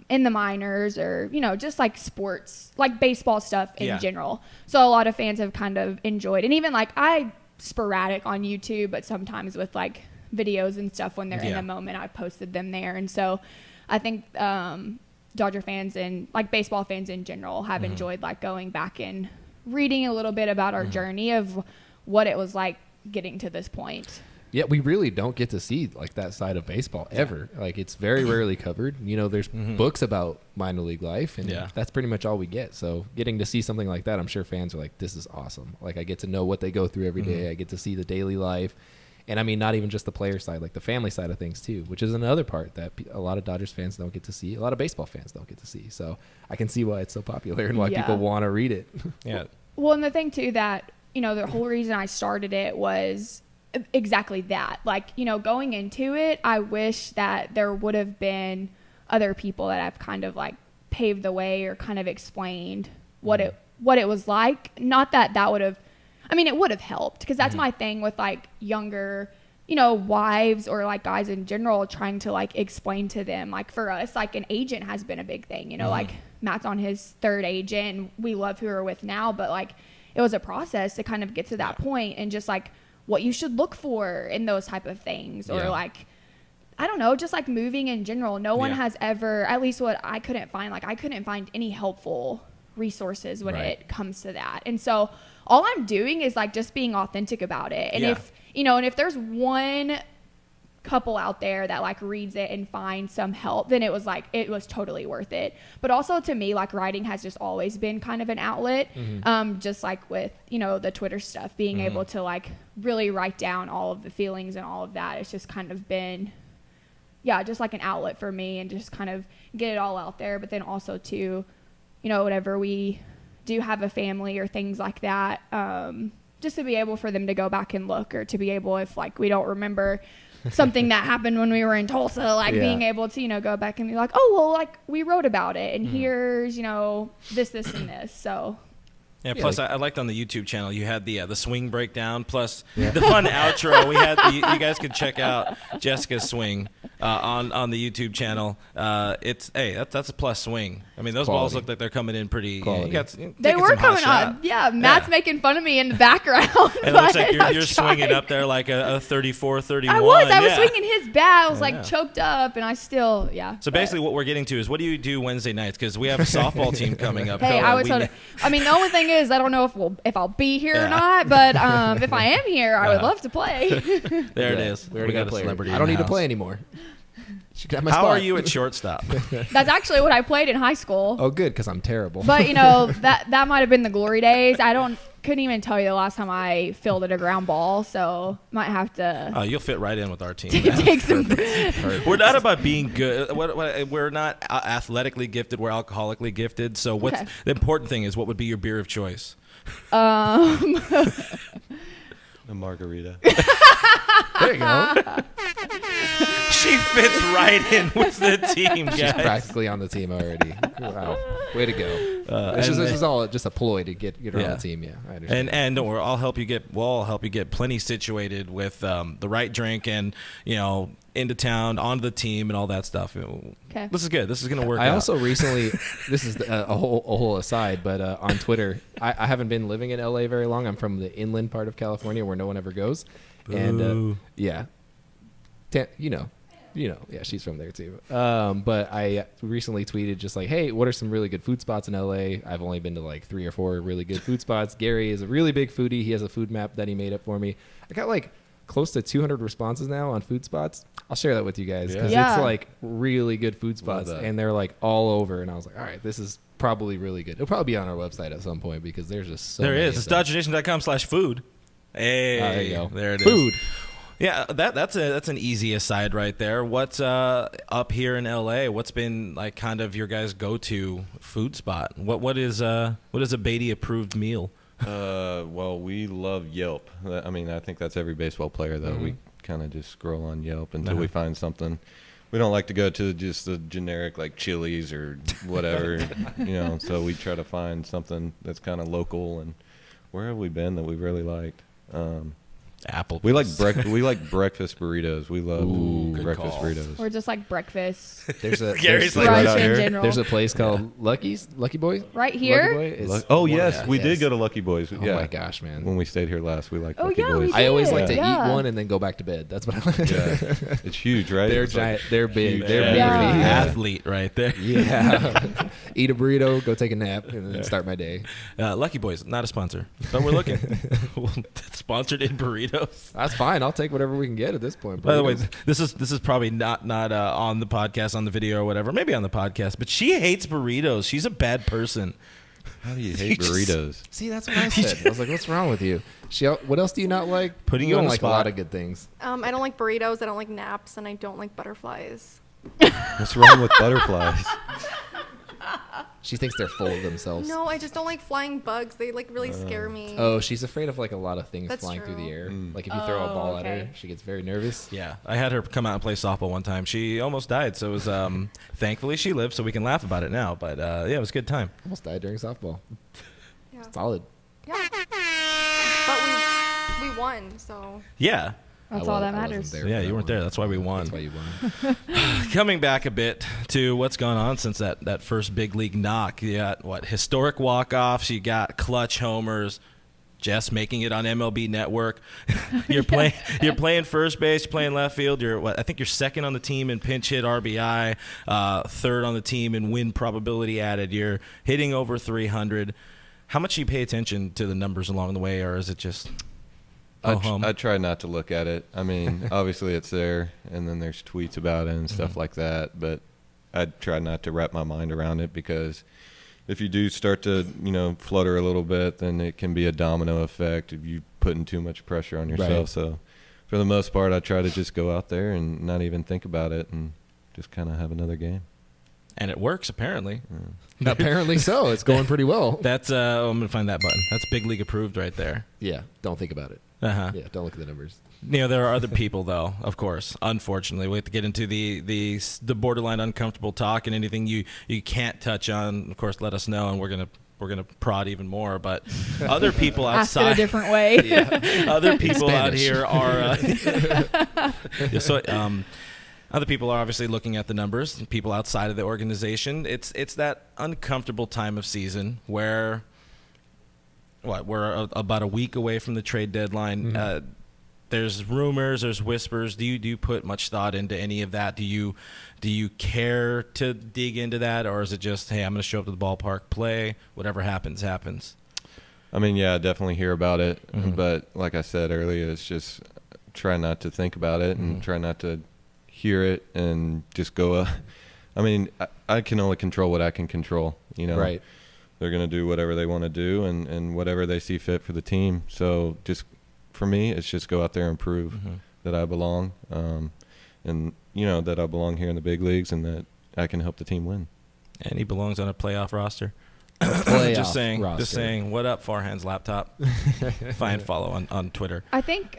[SPEAKER 3] in the minors, or, you know, just like sports, like baseball stuff in general. So a lot of fans have kind of enjoyed, and even like I sporadic on YouTube, but sometimes with like videos and stuff when they're in the moment, I posted them there. And so I think Dodger fans and like baseball fans in general have enjoyed like going back and reading a little bit about our journey of what it was like getting to this point.
[SPEAKER 2] Yeah, we really don't get to see like that side of baseball ever. Like it's very rarely covered. You know, there's books about minor league life, and that's pretty much all we get. So getting to see something like that, I'm sure fans are like, this is awesome. Like I get to know what they go through every day. I get to see the daily life. And I mean, not even just the player side, like the family side of things too, which is another part that a lot of Dodgers fans don't get to see. A lot of baseball fans don't get to see. So I can see why it's so popular and why people want to read it.
[SPEAKER 1] Yeah.
[SPEAKER 3] Well, and the thing too that, you know, the whole reason I started it was exactly that. Like, you know, going into it, I wish that there would have been other people that have kind of like paved the way or kind of explained what it was like. Not that would have, I mean, it would have helped, because that's my thing with like younger, you know, wives or like guys in general, trying to like explain to them, like for us, like an agent has been a big thing, you know, like Matt's on his third agent and we love who we're with now, but like it was a process to kind of get to that point, and just like what you should look for in those type of things, or like, I don't know, just like moving in general. No one has ever, at least what I couldn't find, like I couldn't find any helpful resources when it comes to that. And so all I'm doing is like just being authentic about it. And if, you know, and if there's one couple out there that like reads it and finds some help, then it was totally worth it. But also to me, like writing has just always been kind of an outlet, just like with, you know, the Twitter stuff, being able to like really write down all of the feelings and all of that. It's just kind of been just like an outlet for me, and just kind of get it all out there. But then also too, you know, whenever we do have a family or things like that, just to be able for them to go back and look, or to be able, if like we don't remember something that happened when we were in Tulsa, like being able to, you know, go back and be like, oh, well, like we wrote about it, and here's, you know, this and this. So
[SPEAKER 1] Yeah, plus I liked on the YouTube channel you had the swing breakdown plus
[SPEAKER 2] Yeah.
[SPEAKER 1] the fun outro. We had you guys could check out Jessica's swing on the YouTube channel. That's a plus swing. I mean, those balls
[SPEAKER 2] Quality.
[SPEAKER 1] look like they're coming in pretty.
[SPEAKER 2] Quality.
[SPEAKER 3] They were coming up. Yeah, Matt's making fun of me in the background.
[SPEAKER 1] And it looks like
[SPEAKER 3] I'm
[SPEAKER 1] you're swinging
[SPEAKER 3] trying.
[SPEAKER 1] up there like a 34, 31.
[SPEAKER 3] I was
[SPEAKER 1] yeah.
[SPEAKER 3] swinging his bat. I was
[SPEAKER 1] Yeah.
[SPEAKER 3] choked up, and I still,
[SPEAKER 1] So basically, what we're getting to is, what do you do Wednesday nights? Because we have a softball team coming up.
[SPEAKER 3] Hey, I was told. I mean, the only thing is, I don't know if I'll be here or not. But if I am here, I would love to play.
[SPEAKER 1] There it is.
[SPEAKER 2] We already got a player.
[SPEAKER 1] celebrity.
[SPEAKER 2] I
[SPEAKER 1] in
[SPEAKER 2] don't
[SPEAKER 1] the
[SPEAKER 2] need to
[SPEAKER 1] house.
[SPEAKER 2] play anymore. She got my
[SPEAKER 1] How
[SPEAKER 2] spot.
[SPEAKER 1] are you at shortstop?
[SPEAKER 3] That's actually what I played in high school.
[SPEAKER 2] Oh, good, because I'm terrible.
[SPEAKER 3] But that might have been the glory days. Couldn't even tell you the last time I fielded a ground ball, so might have to
[SPEAKER 1] Oh, you'll fit right in with our team.
[SPEAKER 3] take some.
[SPEAKER 1] We're not about being good. We're not athletically gifted. We're alcoholically gifted. So what's
[SPEAKER 3] Okay.
[SPEAKER 1] the important thing is, what would be your beer of choice?
[SPEAKER 4] A margarita.
[SPEAKER 2] There you go.
[SPEAKER 1] She fits right in with the team,
[SPEAKER 2] She's
[SPEAKER 1] guys.
[SPEAKER 2] practically on the team already. Wow. Way to go. This
[SPEAKER 1] and-
[SPEAKER 2] is all just a ploy to get her on
[SPEAKER 1] Yeah.
[SPEAKER 2] the team. Yeah, I understand.
[SPEAKER 1] And don't worry, I'll help you get plenty situated with the right drink and into town, onto the team, and all that stuff.
[SPEAKER 3] Okay.
[SPEAKER 1] This is good. This is gonna work.
[SPEAKER 2] I
[SPEAKER 1] out.
[SPEAKER 2] also recently, this is a whole aside, but on Twitter, I haven't been living in LA very long. I'm from the inland part of California where no one ever goes, and
[SPEAKER 1] Boo.
[SPEAKER 2] yeah, yeah, she's from there too. But I recently tweeted just like, hey, what are some really good food spots in LA? I've only been to like 3 or 4 really good food spots. Gary is a really big foodie. He has a food map that he made up for me. I got like close to 200 responses now on food spots. I'll share that with you guys because
[SPEAKER 3] Yeah.
[SPEAKER 2] it's like really good food spots,
[SPEAKER 4] that.
[SPEAKER 2] and they're like all over. And I was like, all right, this is probably really good. It'll probably be on our website at some point because there's just so
[SPEAKER 1] there
[SPEAKER 2] many
[SPEAKER 1] is.
[SPEAKER 2] of
[SPEAKER 1] It's
[SPEAKER 2] them.
[SPEAKER 1] DodgerNation.com/food. Hey,
[SPEAKER 2] There you go.
[SPEAKER 1] There it is.
[SPEAKER 2] Food.
[SPEAKER 1] Yeah, that's an easy aside right there. What's up here in LA? What's been like kind of your guys' go-to food spot? What is a Beaty approved meal?
[SPEAKER 4] Well, we love Yelp. I mean, I think that's every baseball player, though. We kind of just scroll on Yelp until we find something. We don't like to go to just the generic like Chili's or whatever, so we try to find something that's kind of local. And where have we been that we really liked?
[SPEAKER 1] Apple.
[SPEAKER 4] We like breakfast burritos. We love
[SPEAKER 1] good
[SPEAKER 4] breakfast
[SPEAKER 1] call.
[SPEAKER 4] burritos.
[SPEAKER 3] Or just like breakfast.
[SPEAKER 2] There's a
[SPEAKER 1] Gary's
[SPEAKER 2] there's,
[SPEAKER 1] like,
[SPEAKER 4] right
[SPEAKER 3] brunch
[SPEAKER 4] out
[SPEAKER 3] in
[SPEAKER 4] here.
[SPEAKER 3] general.
[SPEAKER 2] there's a place called Lucky Boy.
[SPEAKER 3] Right here?
[SPEAKER 2] Lucky Boy is
[SPEAKER 4] Oh
[SPEAKER 2] one of
[SPEAKER 4] yes,
[SPEAKER 2] the-
[SPEAKER 4] we
[SPEAKER 2] yes.
[SPEAKER 4] did go to Lucky Boys.
[SPEAKER 2] Oh
[SPEAKER 4] yeah.
[SPEAKER 2] my gosh, man.
[SPEAKER 4] When we stayed here last, we liked
[SPEAKER 3] Oh,
[SPEAKER 4] Lucky
[SPEAKER 3] yeah,
[SPEAKER 4] Boys.
[SPEAKER 3] we
[SPEAKER 2] I always like to
[SPEAKER 3] Yeah.
[SPEAKER 2] eat one and then go back to bed. That's what I like.
[SPEAKER 4] Yeah, it's huge, right?
[SPEAKER 2] They're
[SPEAKER 4] It's like-
[SPEAKER 2] giant. They're big.
[SPEAKER 4] huge.
[SPEAKER 2] They're
[SPEAKER 3] Yeah.
[SPEAKER 2] big.
[SPEAKER 1] Athlete right there.
[SPEAKER 2] Yeah. Eat a burrito, go take a nap, and then start my day.
[SPEAKER 1] Lucky Boys, not a sponsor, but we're looking. Sponsored in burritos.
[SPEAKER 2] That's fine. I'll take whatever we can get at this point.
[SPEAKER 1] By the way,
[SPEAKER 2] Burritos.
[SPEAKER 1] this is probably not on the podcast, on the video or whatever. Maybe on the podcast, but she hates burritos. She's a bad person.
[SPEAKER 4] How do you hate
[SPEAKER 1] just-
[SPEAKER 4] burritos?
[SPEAKER 2] See, that's what I said. I was like, "What's wrong with you?" What else do you not like?
[SPEAKER 1] Putting you
[SPEAKER 2] don't
[SPEAKER 1] on the
[SPEAKER 2] like
[SPEAKER 1] spot.
[SPEAKER 2] a lot of good things.
[SPEAKER 5] I don't like burritos. I don't like naps, and I don't like butterflies.
[SPEAKER 4] What's wrong with butterflies?
[SPEAKER 2] She thinks they're full of themselves.
[SPEAKER 5] No, I just don't like flying bugs. They like really scare me.
[SPEAKER 2] Oh, she's afraid of like a lot of things
[SPEAKER 5] That's
[SPEAKER 2] flying through the
[SPEAKER 5] true.
[SPEAKER 2] air. Like if you throw a ball at her,
[SPEAKER 3] okay.
[SPEAKER 2] she gets very nervous.
[SPEAKER 1] Yeah, I had her come out and play softball one time. She almost died, so it was thankfully she lived, so we can laugh about it now. But yeah, it was a good time.
[SPEAKER 2] Almost died during softball.
[SPEAKER 5] Yeah.
[SPEAKER 2] Solid.
[SPEAKER 5] Yeah. But we won, so
[SPEAKER 1] Yeah.
[SPEAKER 3] That's
[SPEAKER 2] I
[SPEAKER 3] all
[SPEAKER 2] wa-
[SPEAKER 3] that
[SPEAKER 2] I wasn't
[SPEAKER 3] matters.
[SPEAKER 2] there
[SPEAKER 1] Yeah,
[SPEAKER 2] for
[SPEAKER 1] you
[SPEAKER 2] that
[SPEAKER 1] weren't
[SPEAKER 2] one.
[SPEAKER 1] there. That's why we won.
[SPEAKER 2] That's why you won.
[SPEAKER 1] Coming back a bit to what's gone on since that first big league knock. You got historic walk-offs. You got clutch homers. Jess making it on MLB Network. You're playing first base, playing left field. I think you're second on the team in pinch hit RBI, third on the team in win probability added. You're hitting over 300. How much do you pay attention to the numbers along the way, or is it just
[SPEAKER 4] I try not to look at it. I mean, obviously it's there, and then there's tweets about it and stuff like that. But I try not to wrap my mind around it because if you do start to, flutter a little bit, then it can be a domino effect if you putting too much pressure on yourself.
[SPEAKER 2] Right.
[SPEAKER 4] So for the most part, I try to just go out there and not even think about it and just kind of have another game.
[SPEAKER 1] And it works, apparently.
[SPEAKER 2] Apparently so. It's going pretty well.
[SPEAKER 1] That's I'm gonna find that button. That's big league approved right there.
[SPEAKER 2] Yeah. Don't think about it.
[SPEAKER 1] Uh-huh.
[SPEAKER 2] Yeah. Don't look at the numbers.
[SPEAKER 1] There are other people, though. Of course, unfortunately, we have to get into the borderline uncomfortable talk, and anything you can't touch on. Of course, let us know, and we're we're gonna prod even more. But other people
[SPEAKER 3] Ask it a
[SPEAKER 1] outside,
[SPEAKER 3] different way.
[SPEAKER 1] other people out
[SPEAKER 2] Spanish.
[SPEAKER 1] here are. Yeah, so other people are obviously looking at the numbers. People outside of the organization, it's that uncomfortable time of season where we're about a week away from the trade deadline.
[SPEAKER 2] Mm-hmm.
[SPEAKER 1] There's rumors, there's whispers. Do you put much thought into any of that? Do you care to dig into that, or is it just, hey, I'm going to show up to the ballpark, play, whatever happens, happens?
[SPEAKER 4] I mean, yeah, I definitely hear about it,
[SPEAKER 1] Mhm.
[SPEAKER 4] but like I said earlier, it's just try not to think about it and
[SPEAKER 1] Mhm.
[SPEAKER 4] try not to hear it and just go. I mean, I can only control what I can control. You know,
[SPEAKER 2] Right.
[SPEAKER 4] They're going to do whatever they want to do and whatever they see fit for the team. So just for me, it's just go out there and prove
[SPEAKER 1] Mhm.
[SPEAKER 4] that I belong, and that I belong here in the big leagues and that I can help the team win.
[SPEAKER 1] And he belongs on a playoff roster.
[SPEAKER 2] Playoff
[SPEAKER 1] Just saying.
[SPEAKER 2] roster.
[SPEAKER 1] Just saying. What up, Farhan's laptop? Find follow on Twitter.
[SPEAKER 3] I think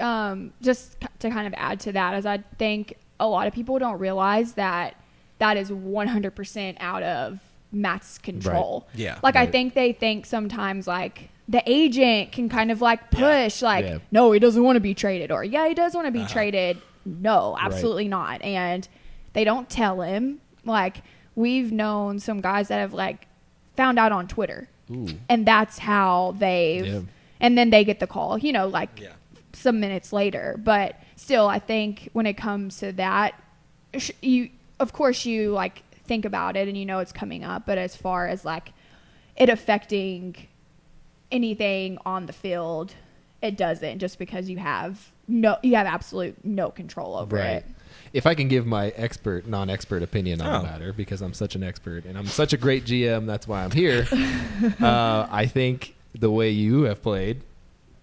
[SPEAKER 3] just to kind of add to that, is I think a lot of people don't realize that is 100% out of Matt's control.
[SPEAKER 1] Right. Yeah.
[SPEAKER 3] Like I
[SPEAKER 2] Right.
[SPEAKER 3] think they think sometimes like the agent can kind of like push like,
[SPEAKER 2] Yeah.
[SPEAKER 3] no, he doesn't want to be traded, or yeah, he does want to be
[SPEAKER 1] Uh-huh.
[SPEAKER 3] traded. No, absolutely not. And they don't tell him. Like we've known some guys that have like found out on Twitter,
[SPEAKER 2] Ooh.
[SPEAKER 3] and that's how they've.
[SPEAKER 2] Yeah.
[SPEAKER 3] And then they get the call. Like
[SPEAKER 1] Yeah.
[SPEAKER 3] some minutes later. But still, I think when it comes to that, of course you like think about it and it's coming up. But as far as like it affecting anything on the field, it doesn't, just because you have absolute no control over it.
[SPEAKER 2] If I can give my non-expert opinion on
[SPEAKER 1] Oh.
[SPEAKER 2] the matter, because I'm such an expert and I'm such a great GM, that's why I'm here. I think the way you have played,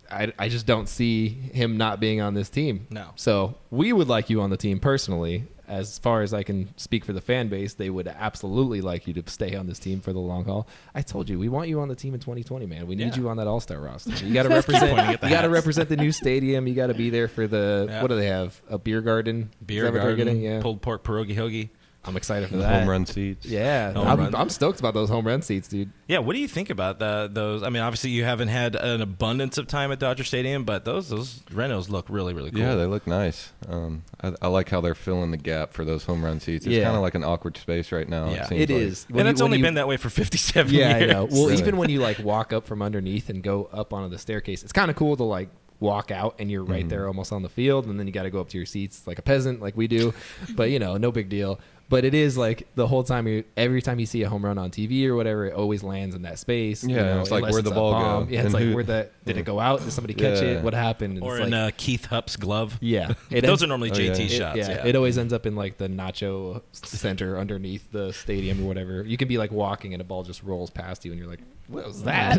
[SPEAKER 2] I just don't see him not being on this team.
[SPEAKER 1] No.
[SPEAKER 2] So we would like you on the team personally. As far as I can speak for the fan base, they would absolutely like you to stay on this team for the long haul. I told you, we want you on the team in 2020, man. We need
[SPEAKER 1] Yeah.
[SPEAKER 2] you on that All-Star roster. You got to represent.
[SPEAKER 1] Pointing at the
[SPEAKER 2] You got to
[SPEAKER 1] hats.
[SPEAKER 2] represent the new stadium. You got to be there for the
[SPEAKER 1] Yeah.
[SPEAKER 2] what do they have? A beer garden. Is
[SPEAKER 1] Beer
[SPEAKER 2] that what they're
[SPEAKER 1] garden,
[SPEAKER 2] getting? Yeah.
[SPEAKER 1] pulled pork pierogi hoagie.
[SPEAKER 2] I'm excited for
[SPEAKER 4] The
[SPEAKER 2] that.
[SPEAKER 4] home run seats.
[SPEAKER 2] Yeah,
[SPEAKER 1] Home run.
[SPEAKER 2] I'm stoked about those home run seats, dude.
[SPEAKER 1] Yeah, what do you think about those? I mean, obviously you haven't had an abundance of time at Dodger Stadium, but those renos look really, really cool.
[SPEAKER 4] Yeah, they look nice. I like how they're filling the gap for those home run seats. It's
[SPEAKER 2] Yeah.
[SPEAKER 4] kind of like an awkward space right now.
[SPEAKER 1] Yeah.
[SPEAKER 4] It, seems
[SPEAKER 2] It
[SPEAKER 4] like.
[SPEAKER 2] is.
[SPEAKER 1] and it's only been that way for 57
[SPEAKER 2] Yeah,
[SPEAKER 1] years.
[SPEAKER 2] I know. Well,
[SPEAKER 4] Really.
[SPEAKER 2] even when you like walk up from underneath and go up onto the staircase, it's kind of cool to like walk out and you're right there almost on the field, and then you got to go up to your seats like a peasant, like we do. But no big deal. But it is like the whole time, every time you see a home run on TV or whatever, it always lands in that space.
[SPEAKER 4] Yeah, it's like,
[SPEAKER 2] unless
[SPEAKER 4] where'd the
[SPEAKER 2] a
[SPEAKER 4] ball
[SPEAKER 2] bomb.
[SPEAKER 4] go?
[SPEAKER 2] Yeah, it's
[SPEAKER 4] And
[SPEAKER 2] like did it go out? Did somebody catch
[SPEAKER 4] Yeah.
[SPEAKER 2] it? What happened? And
[SPEAKER 1] Or
[SPEAKER 2] it's
[SPEAKER 1] in
[SPEAKER 2] like,
[SPEAKER 1] Keith Hupp's glove.
[SPEAKER 2] yeah, it
[SPEAKER 1] Those
[SPEAKER 2] ends-
[SPEAKER 1] are normally
[SPEAKER 4] Oh,
[SPEAKER 1] JT
[SPEAKER 4] yeah.
[SPEAKER 1] shots. Yeah,
[SPEAKER 2] it always ends up in like the nacho center underneath the stadium or whatever. You can be like walking and a ball just rolls past you and you're like, what was that?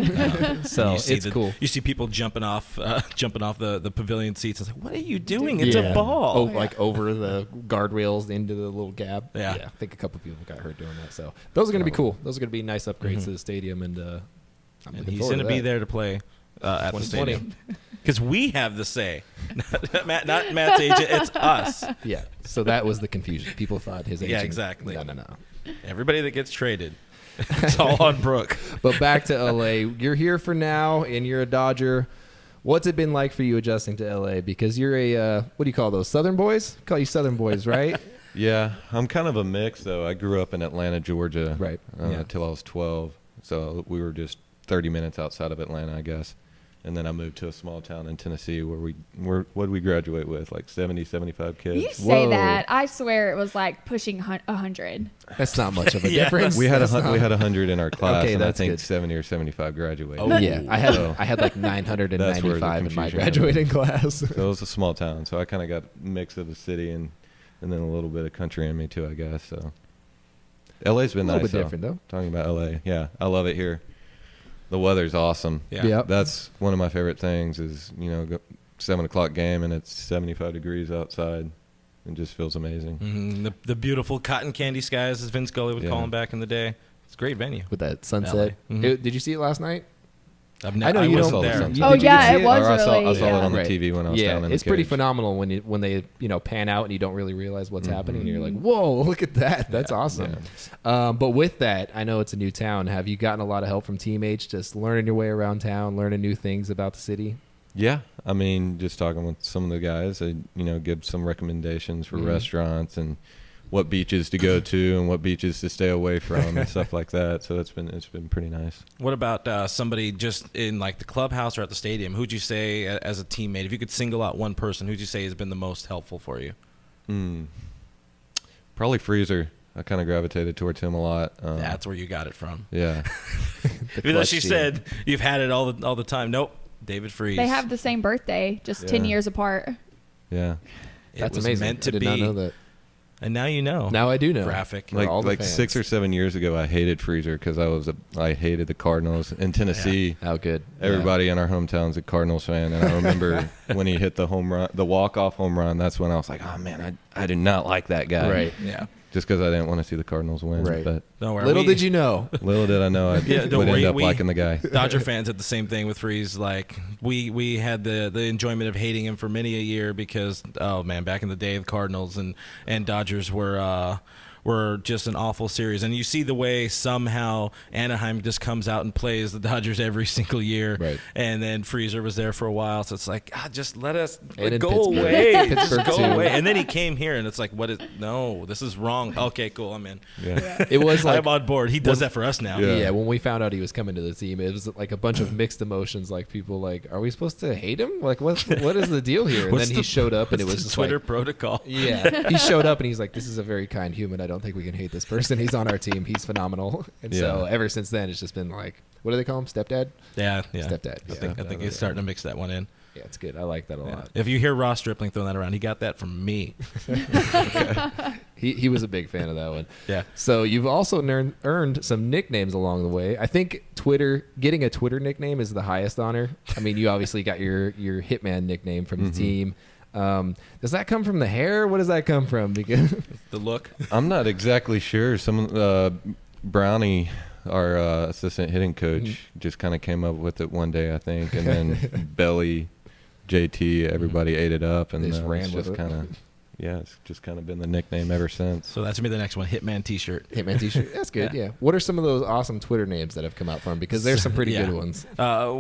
[SPEAKER 2] So
[SPEAKER 1] You see
[SPEAKER 2] it's cool.
[SPEAKER 1] You see people jumping off the pavilion seats. It's like, what are you doing? It's a ball.
[SPEAKER 2] Oh, like over the guardrails into the little gap.
[SPEAKER 1] Yeah.
[SPEAKER 2] I think a couple people got hurt doing that. So those are going to be cool. Those are going to be nice upgrades
[SPEAKER 1] Mhm.
[SPEAKER 2] to the stadium, and I'm
[SPEAKER 1] And
[SPEAKER 2] looking
[SPEAKER 1] he's
[SPEAKER 2] forward
[SPEAKER 1] going to
[SPEAKER 2] to
[SPEAKER 1] be
[SPEAKER 2] that.
[SPEAKER 1] there to play at the
[SPEAKER 2] 2020.
[SPEAKER 1] stadium. Because we have the say. Not Matt's agent. It's us.
[SPEAKER 2] Yeah. So that was the confusion. People thought his agent.
[SPEAKER 1] Yeah, exactly.
[SPEAKER 2] No.
[SPEAKER 1] Everybody that gets traded. It's all on Brooke.
[SPEAKER 2] But back to LA. You're here for now, and you're a Dodger. What's it been like for you adjusting to LA? Because you're a what do you call those? Southern boys? Call you Southern boys, right?
[SPEAKER 4] Yeah, I'm kind of a mix, though. I grew up in Atlanta, Georgia,
[SPEAKER 2] Right. Yeah.
[SPEAKER 4] till I was 12. So we were just 30 minutes outside of Atlanta, I guess. And then I moved to a small town in Tennessee where what did we graduate with? Like 70, 75 kids.
[SPEAKER 3] You say
[SPEAKER 2] Whoa.
[SPEAKER 3] that. I swear it was like pushing 100.
[SPEAKER 2] That's not much of a
[SPEAKER 1] Yeah.
[SPEAKER 2] difference.
[SPEAKER 4] We had
[SPEAKER 2] That's not-
[SPEAKER 4] 100 in our class,
[SPEAKER 2] Okay,
[SPEAKER 4] and I
[SPEAKER 2] that's
[SPEAKER 4] think
[SPEAKER 2] good.
[SPEAKER 4] 70 or 75 graduated.
[SPEAKER 1] Oh.
[SPEAKER 2] Yeah, I had like
[SPEAKER 4] That's where
[SPEAKER 2] 995
[SPEAKER 4] the
[SPEAKER 2] in my
[SPEAKER 4] confusion
[SPEAKER 2] graduating class.
[SPEAKER 4] So it was a small town, so I kind of got a mix of the city and then a little bit of country in me too, I guess. So LA's been
[SPEAKER 2] A little
[SPEAKER 4] nice,
[SPEAKER 2] bit different though.
[SPEAKER 4] Talking about LA, yeah, I love it here. The weather's awesome.
[SPEAKER 1] Yeah.
[SPEAKER 2] Yep.
[SPEAKER 4] That's one of my favorite things is, 7 o'clock game and it's 75 degrees outside. It just feels amazing.
[SPEAKER 1] Mhm. The beautiful cotton candy skies, as Vince Scully would call
[SPEAKER 4] Yeah.
[SPEAKER 1] them back in the day. It's a great venue.
[SPEAKER 2] With that sunset.
[SPEAKER 1] LA. Mhm.
[SPEAKER 2] Did you see it last night? I know you
[SPEAKER 1] wasn't
[SPEAKER 2] don't.
[SPEAKER 1] there.
[SPEAKER 2] Did
[SPEAKER 3] Oh,
[SPEAKER 2] you
[SPEAKER 3] yeah,
[SPEAKER 2] see
[SPEAKER 3] it was
[SPEAKER 4] I saw
[SPEAKER 3] really-
[SPEAKER 4] it on the
[SPEAKER 2] Right.
[SPEAKER 4] TV when I was down in the
[SPEAKER 2] it's pretty
[SPEAKER 4] cage.
[SPEAKER 2] phenomenal when they pan out and you don't really realize what's happening and you're like, whoa, look at that, that's awesome. But with that, I know it's a new town. Have you gotten a lot of help from teammates, just learning your way around town, learning new things about the city?
[SPEAKER 4] Yeah, I mean, just talking with some of the guys, I give some recommendations for restaurants and what beaches to go to and what beaches to stay away from and stuff like that. So it's been pretty nice.
[SPEAKER 1] What about somebody just in like the clubhouse or at the stadium? Who'd you say as a teammate, if you could single out one person, who'd you say has been the most helpful for you?
[SPEAKER 4] Probably Freezer. I kind of gravitated towards him a lot.
[SPEAKER 1] That's where you got it from.
[SPEAKER 4] Yeah.
[SPEAKER 1] Even though
[SPEAKER 2] clutch
[SPEAKER 1] she
[SPEAKER 2] gene.
[SPEAKER 1] said you've had it all the time. Nope, David Freeze.
[SPEAKER 3] They have the same birthday, just 10
[SPEAKER 4] Yeah.
[SPEAKER 3] years apart.
[SPEAKER 4] Yeah.
[SPEAKER 1] It
[SPEAKER 2] That's
[SPEAKER 1] was
[SPEAKER 2] amazing.
[SPEAKER 1] meant to
[SPEAKER 2] I did
[SPEAKER 1] be.
[SPEAKER 2] not know that.
[SPEAKER 1] And now you know.
[SPEAKER 2] Now I do know.
[SPEAKER 1] Graphic.
[SPEAKER 2] For all the
[SPEAKER 4] Like
[SPEAKER 2] fans.
[SPEAKER 4] 6 or 7 years ago, I hated Freezer because I hated the Cardinals in Tennessee.
[SPEAKER 2] How good.
[SPEAKER 4] Everybody in our hometown's a Cardinals fan, and I remember when he hit the home run, the walk-off home run. That's when I was like, "Oh man, I do not like that guy."
[SPEAKER 2] Right.
[SPEAKER 1] Yeah.
[SPEAKER 4] Just because I didn't want to see the Cardinals win.
[SPEAKER 2] Right.
[SPEAKER 4] But
[SPEAKER 1] Don't worry.
[SPEAKER 2] Little did you know.
[SPEAKER 4] little did I know I
[SPEAKER 1] Yeah, don't
[SPEAKER 4] would
[SPEAKER 1] worry,
[SPEAKER 4] end up
[SPEAKER 1] we-
[SPEAKER 4] liking the guy.
[SPEAKER 1] Dodger fans had the same thing with Freeze. Like we had the enjoyment of hating him for many a year because back in the day the Cardinals and Dodgers were just an awful series. And you see the way somehow Anaheim just comes out and plays the Dodgers every single year.
[SPEAKER 2] Right.
[SPEAKER 1] And then Freezer was there for a while, so it's like, just let us
[SPEAKER 2] And in
[SPEAKER 1] go
[SPEAKER 2] Pittsburgh.
[SPEAKER 1] away. Just
[SPEAKER 2] Pittsburgh
[SPEAKER 1] go
[SPEAKER 2] too.
[SPEAKER 1] away. And then he came here and it's like, no, this is wrong. Okay, cool, I'm in.
[SPEAKER 4] Yeah.
[SPEAKER 2] It was like
[SPEAKER 1] I'm on board. He does that for us now.
[SPEAKER 4] Yeah.
[SPEAKER 2] Yeah, when we found out he was coming to the team, it was like a bunch of mixed emotions. Like people like, are we supposed to hate him? Like what is the deal here? And
[SPEAKER 1] What's
[SPEAKER 2] then he
[SPEAKER 1] the-
[SPEAKER 2] showed up and it
[SPEAKER 1] what's
[SPEAKER 2] was
[SPEAKER 1] the
[SPEAKER 2] just
[SPEAKER 1] Twitter
[SPEAKER 2] like,
[SPEAKER 1] protocol.
[SPEAKER 2] yeah, he showed up and he's like, this is a very kind human. I don't think we can hate this person. He's on our team. He's phenomenal. And so
[SPEAKER 4] Yeah.
[SPEAKER 2] ever since then, it's just been like, what do they call him? Stepdad?
[SPEAKER 1] Yeah.
[SPEAKER 2] Stepdad.
[SPEAKER 1] I think he's starting to mix that one in.
[SPEAKER 2] Yeah, it's good. I like that a lot.
[SPEAKER 1] If you hear Ross Stripling throwing that around, he got that from me.
[SPEAKER 2] He was a big fan of that one.
[SPEAKER 1] Yeah.
[SPEAKER 2] So you've also earned some nicknames along the way. I think getting a Twitter nickname is the highest honor. I mean, you obviously got your Hitman nickname from the team. Does that come from the hair? What does that come from? Because
[SPEAKER 1] The look.
[SPEAKER 4] I'm not exactly sure. Brownie, our assistant hitting coach, just kind of came up with it one day, I think, and then Belly, JT, everybody ate it up, and
[SPEAKER 2] They just ran
[SPEAKER 4] it's
[SPEAKER 2] with
[SPEAKER 4] just
[SPEAKER 2] it.
[SPEAKER 4] kind of, it's just kind of been the nickname ever since.
[SPEAKER 1] So that's gonna be the next one. Hitman T-shirt.
[SPEAKER 2] Hitman t-shirt. That's good. Yeah. What are some of those awesome Twitter names that have come out from? Because there's some pretty
[SPEAKER 1] Yeah.
[SPEAKER 2] good ones.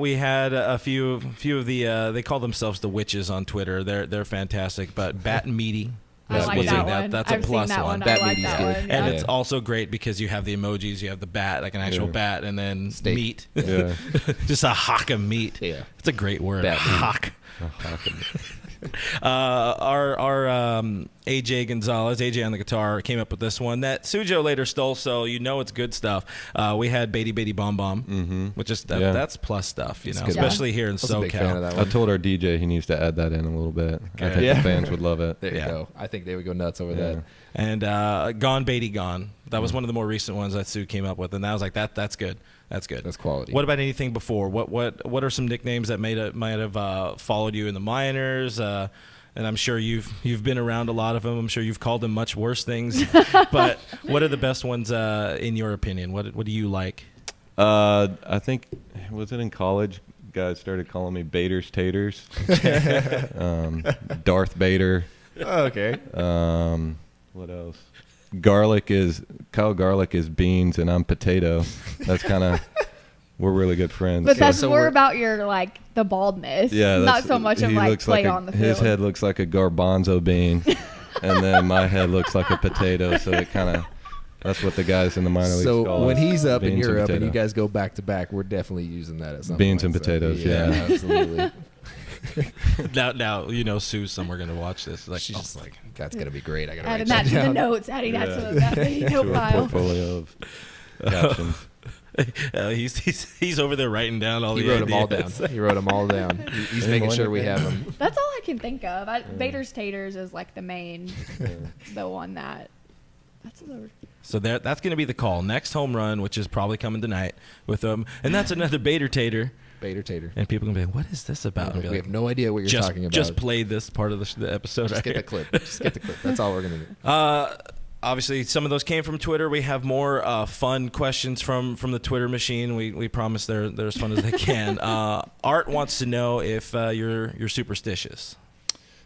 [SPEAKER 1] We had a few of the. They call themselves the witches on Twitter. They're fantastic. But Bat and Meaty.
[SPEAKER 3] I
[SPEAKER 1] was
[SPEAKER 3] like
[SPEAKER 1] in
[SPEAKER 3] that one.
[SPEAKER 1] That's
[SPEAKER 3] I've
[SPEAKER 1] a plus
[SPEAKER 3] seen that one.
[SPEAKER 2] Bat
[SPEAKER 3] I like
[SPEAKER 2] meaty's
[SPEAKER 3] that
[SPEAKER 2] good.
[SPEAKER 3] one.
[SPEAKER 1] And
[SPEAKER 3] Yeah.
[SPEAKER 1] it's also great because you have the emojis. You have the bat, like an actual
[SPEAKER 4] Yeah.
[SPEAKER 1] bat, and then
[SPEAKER 2] Steak.
[SPEAKER 1] meat.
[SPEAKER 4] Yeah.
[SPEAKER 1] Just a hock of meat.
[SPEAKER 2] Yeah.
[SPEAKER 1] It's a great word.
[SPEAKER 2] Bat meat.
[SPEAKER 1] Hock. Our AJ Gonzalez, AJ on the guitar, came up with this one that Sujo later stole, so you know it's good stuff. We had Beatty Beatty Bomb Bomb, which is
[SPEAKER 4] Yeah.
[SPEAKER 1] that's plus stuff, you know,
[SPEAKER 2] good.
[SPEAKER 1] especially here in
[SPEAKER 2] I was a big fan of
[SPEAKER 1] SoCal.
[SPEAKER 2] that
[SPEAKER 4] I
[SPEAKER 2] one.
[SPEAKER 4] told our DJ he needs to add that in a little bit. I think
[SPEAKER 2] Yeah.
[SPEAKER 4] the fans would love it.
[SPEAKER 2] There
[SPEAKER 1] Yeah.
[SPEAKER 2] you go. I think they would go nuts over
[SPEAKER 4] Yeah.
[SPEAKER 2] that.
[SPEAKER 1] And Gone Beatty Gone. That was one of the more recent ones that Sue came up with, and I was like, that's good. That's good.
[SPEAKER 2] That's quality.
[SPEAKER 1] What about anything before? What are some nicknames that might have followed you in the minors? And I'm sure you've been around a lot of them. I'm sure you've called them much worse things. But what are the best ones in your opinion? What do you like?
[SPEAKER 4] I think, was it in college? Guys started calling me Bader's Taters. Darth Bader.
[SPEAKER 2] Oh, okay.
[SPEAKER 4] What else? Kyle Garlic is beans and I'm potato. That's kind of, we're really good friends.
[SPEAKER 3] But that's
[SPEAKER 2] So
[SPEAKER 3] more
[SPEAKER 2] we're-
[SPEAKER 3] about your the baldness.
[SPEAKER 4] yeah,
[SPEAKER 3] not
[SPEAKER 4] that's-
[SPEAKER 3] so much of
[SPEAKER 4] he
[SPEAKER 3] like
[SPEAKER 4] looks
[SPEAKER 3] play
[SPEAKER 4] like
[SPEAKER 3] on the
[SPEAKER 4] his
[SPEAKER 3] field.
[SPEAKER 4] head looks like a garbanzo bean, and then my head looks like a potato. So it kind of, that's what the guys in the minor leagues call
[SPEAKER 2] So when
[SPEAKER 4] us,
[SPEAKER 2] he's up and
[SPEAKER 4] beans
[SPEAKER 2] you're up and
[SPEAKER 4] potato.
[SPEAKER 2] you guys go back to back, we're definitely using that at some
[SPEAKER 4] Beans
[SPEAKER 2] point.
[SPEAKER 4] and potatoes, yeah.
[SPEAKER 2] absolutely.
[SPEAKER 1] Now you know Sue's somewhere going to watch this. Like
[SPEAKER 2] She's
[SPEAKER 1] oh,
[SPEAKER 2] just like, that's gonna be great. I gotta
[SPEAKER 3] Adding
[SPEAKER 2] write
[SPEAKER 3] that to the
[SPEAKER 2] down.
[SPEAKER 3] notes. Adding that
[SPEAKER 4] Yeah.
[SPEAKER 3] to the
[SPEAKER 4] to
[SPEAKER 3] note
[SPEAKER 4] a
[SPEAKER 3] pile.
[SPEAKER 4] portfolio of captions.
[SPEAKER 1] he's over there writing down all
[SPEAKER 2] He
[SPEAKER 1] the
[SPEAKER 2] wrote them all down.
[SPEAKER 1] ideas.
[SPEAKER 2] He wrote them all down. He's making sure we have them.
[SPEAKER 3] That's all I can think of. Bader's Taters is like the main, the one that. That's the.
[SPEAKER 1] So that's going to be the call. Next home run, which is probably coming tonight with them, and that's another Bader Tater.
[SPEAKER 2] Bader Tater.
[SPEAKER 1] And people are going to be like, what is this about? And be
[SPEAKER 2] We
[SPEAKER 1] like,
[SPEAKER 2] have no idea what you're
[SPEAKER 1] just,
[SPEAKER 2] talking about.
[SPEAKER 1] Just play this part of the episode.
[SPEAKER 2] Just
[SPEAKER 1] right
[SPEAKER 2] get the
[SPEAKER 1] here.
[SPEAKER 2] clip. Just get the clip. That's all we're gonna do.
[SPEAKER 1] obviously, some of those came from Twitter. We have more fun questions from the Twitter machine. We promise they're as fun as they can. Art wants to know if you're superstitious.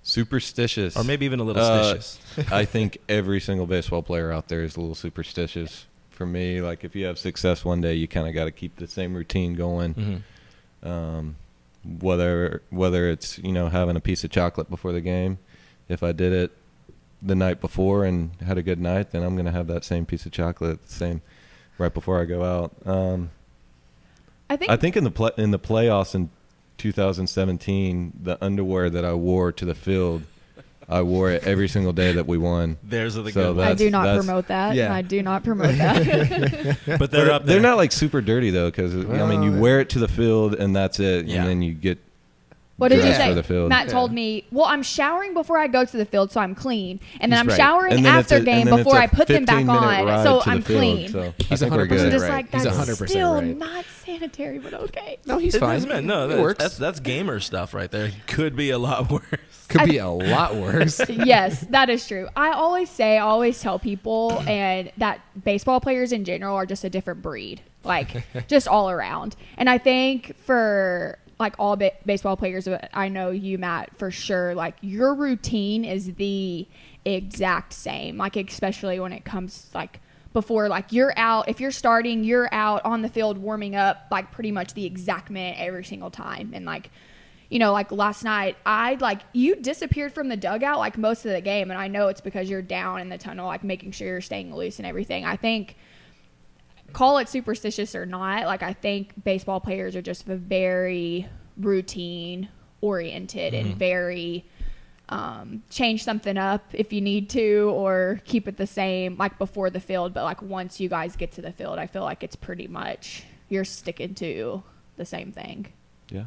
[SPEAKER 4] Superstitious.
[SPEAKER 1] Or maybe even a little stitious.
[SPEAKER 4] I think every single baseball player out there is a little superstitious. For me, like if you have success one day, you kind of got to keep the same routine going.
[SPEAKER 1] Mm-hmm.
[SPEAKER 4] Whether it's, having a piece of chocolate before the game. If I did it the night before and had a good night, then I'm going to have that same piece of chocolate right before I go out. I think in the playoffs in 2017, the underwear that I wore to the field, I wore it every single day that we won.
[SPEAKER 1] There's the
[SPEAKER 4] So
[SPEAKER 1] good
[SPEAKER 3] I
[SPEAKER 1] one.
[SPEAKER 3] do not promote that.
[SPEAKER 2] Yeah.
[SPEAKER 3] I do not promote that.
[SPEAKER 1] But they're up there.
[SPEAKER 4] They're not like super dirty though, because you wear it to the field and that's it,
[SPEAKER 1] Yeah.
[SPEAKER 4] and then you get
[SPEAKER 3] What did you
[SPEAKER 4] dressed
[SPEAKER 3] say?
[SPEAKER 4] for the field.
[SPEAKER 3] Matt told me, well, I'm showering before I go to the field, so I'm clean. And then
[SPEAKER 2] He's
[SPEAKER 3] I'm
[SPEAKER 2] right.
[SPEAKER 3] showering
[SPEAKER 4] And then
[SPEAKER 3] after
[SPEAKER 4] it's a-
[SPEAKER 3] game
[SPEAKER 4] and then
[SPEAKER 3] before I
[SPEAKER 4] it's a
[SPEAKER 3] put them back
[SPEAKER 4] 15-minute
[SPEAKER 3] on,
[SPEAKER 4] ride
[SPEAKER 3] so
[SPEAKER 4] to the
[SPEAKER 3] I'm
[SPEAKER 4] field,
[SPEAKER 3] clean.
[SPEAKER 4] so
[SPEAKER 2] He's
[SPEAKER 4] I think we're
[SPEAKER 2] 100%
[SPEAKER 4] good.
[SPEAKER 3] I'm just
[SPEAKER 2] right.
[SPEAKER 3] like,
[SPEAKER 2] He's
[SPEAKER 3] that's
[SPEAKER 2] 100%
[SPEAKER 3] still
[SPEAKER 2] right.
[SPEAKER 3] not sanitary, but okay.
[SPEAKER 2] No, he's
[SPEAKER 1] It
[SPEAKER 2] fine.
[SPEAKER 1] doesn't matter. No,
[SPEAKER 2] it works.
[SPEAKER 1] That's gamer stuff right there. Could be a lot worse.
[SPEAKER 2] Could be a lot worse.
[SPEAKER 3] Yes, that is true. I always tell people and that baseball players in general are just a different breed, like just all around. And I think for like all baseball players, I know you, Matt, for sure, like your routine is the exact same, like especially when it comes like before, like you're out, if you're starting, you're out on the field warming up like pretty much the exact minute every single time. And like, like last night, you disappeared from the dugout like most of the game. And I know it's because you're down in the tunnel, like making sure you're staying loose and everything. I think, call it superstitious or not, like I think baseball players are just very routine oriented and very change something up if you need to or keep it the same like before the field. But like once you guys get to the field, I feel like it's pretty much you're sticking to the same thing.
[SPEAKER 4] Yeah.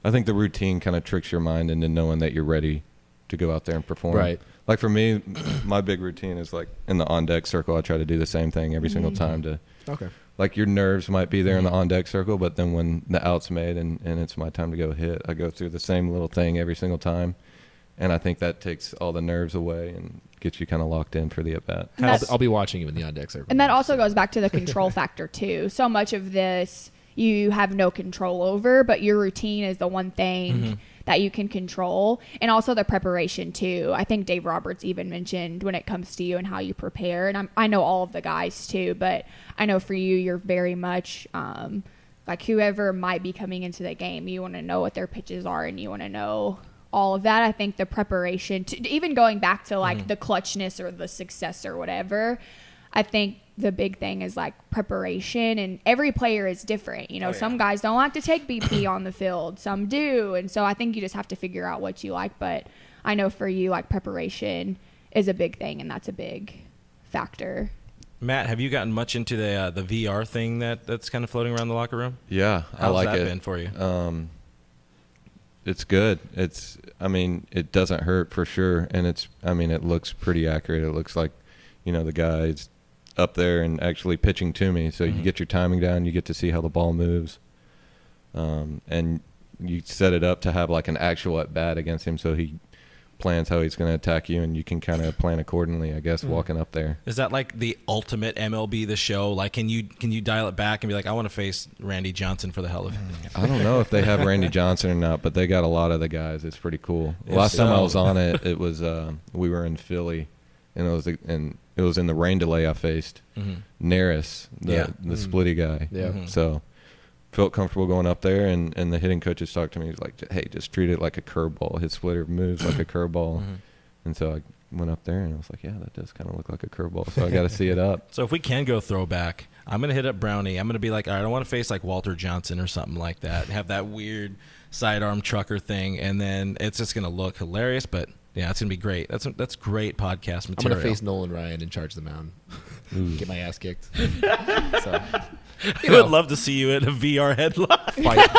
[SPEAKER 4] I think the routine kind of tricks your mind into knowing that you're ready to go out there and perform.
[SPEAKER 2] Right.
[SPEAKER 4] Like for me, my big routine is like in the on-deck circle, I try to do the same thing every single time to
[SPEAKER 2] Okay.
[SPEAKER 4] like your nerves might be there in the on-deck circle, but then when the out's made and it's my time to go hit, I go through the same little thing every single time. And I think that takes all the nerves away and gets you kind of locked in for the at-bat.
[SPEAKER 3] And that's-
[SPEAKER 2] I'll be watching you in the on-deck circle.
[SPEAKER 3] And that also goes back to the control factor too. So much of this you have no control over, but your routine is the one thing that you can control. And also the preparation too. I think Dave Roberts even mentioned when it comes to you and how you prepare. And I know all of the guys too, but I know for you, you're very much like whoever might be coming into the game, you want to know what their pitches are and you want to know all of that. I think the preparation to even going back to like the clutchness or the success or whatever, I think the big thing is like preparation, and every player is different. Some guys don't like to take BP on the field, some do. And so I think you just have to figure out what you like. But I know for you, like preparation is a big thing, and that's a big factor.
[SPEAKER 1] Matt, have you gotten much into the VR thing that's kind of floating around the locker room?
[SPEAKER 4] Yeah, I
[SPEAKER 1] How's
[SPEAKER 4] like
[SPEAKER 1] that
[SPEAKER 4] it.
[SPEAKER 1] been for you?
[SPEAKER 4] It's good. It doesn't hurt for sure. And it looks pretty accurate. It looks like, the guy's up there and actually pitching to me. So you get your timing down, you get to see how the ball moves. And you set it up to have like an actual at bat against him. So he plans how he's going to attack you, and you can kind of plan accordingly, I guess, walking up there.
[SPEAKER 1] Is that like the ultimate MLB The Show? Like, can you dial it back and be like, I want to face Randy Johnson for the hell of it?
[SPEAKER 4] I don't know if they have Randy Johnson or not, but they got a lot of the guys. It's pretty cool.
[SPEAKER 1] If
[SPEAKER 4] Last time I
[SPEAKER 1] so-
[SPEAKER 4] was on it, it was we were in Philly, and it was in the rain delay I faced Neris, the splitty guy.
[SPEAKER 2] Yeah.
[SPEAKER 4] So felt comfortable going up there, and the hitting coaches talked to me. He's like, "Hey, just treat it like a curveball. His splitter moves like a curveball." And so I went up there, and I was like, "Yeah, that does kind of look like a curveball." So I got to see it up.
[SPEAKER 1] So if we can go throwback, I'm going to hit up Brownie. I'm going to be like, all right, I want to face like Walter Johnson or something like that. Have that weird sidearm trucker thing, and then it's just going to look hilarious. But yeah, it's going to be great. That's great podcast
[SPEAKER 2] I'm
[SPEAKER 1] material.
[SPEAKER 2] going to face Nolan Ryan and charge the mound. Get my ass kicked. So,
[SPEAKER 1] I would love to see you in a VR headline.
[SPEAKER 2] fight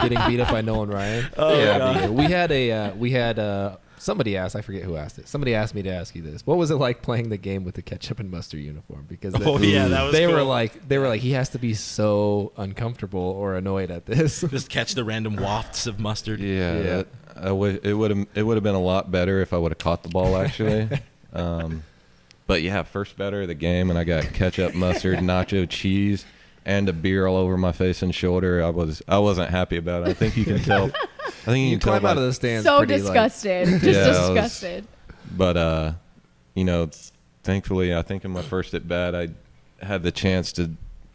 [SPEAKER 2] getting beat up by Nolan Ryan.
[SPEAKER 1] Oh,
[SPEAKER 2] yeah,
[SPEAKER 1] God.
[SPEAKER 2] we had somebody asked, I forget who asked it. Somebody asked me to ask you this. What was it like playing the game with the ketchup and mustard uniform? Because
[SPEAKER 1] That was
[SPEAKER 2] they
[SPEAKER 1] cool.
[SPEAKER 2] were like he has to be so uncomfortable or annoyed at this.
[SPEAKER 1] Just catch the random wafts of mustard.
[SPEAKER 4] Yeah, it would have been a lot better if I would have caught the ball actually. But yeah, first batter of the game, and I got ketchup, mustard, nacho cheese, and a beer all over my face and shoulder. I wasn't happy about it. I think you can tell. I think
[SPEAKER 2] You
[SPEAKER 4] can
[SPEAKER 2] climb
[SPEAKER 4] tell
[SPEAKER 2] out of the stands.
[SPEAKER 3] So
[SPEAKER 2] pretty,
[SPEAKER 3] disgusted. Just
[SPEAKER 4] Yeah, I was-
[SPEAKER 3] disgusted.
[SPEAKER 4] But thankfully, I think in my first at bat, I had the chance to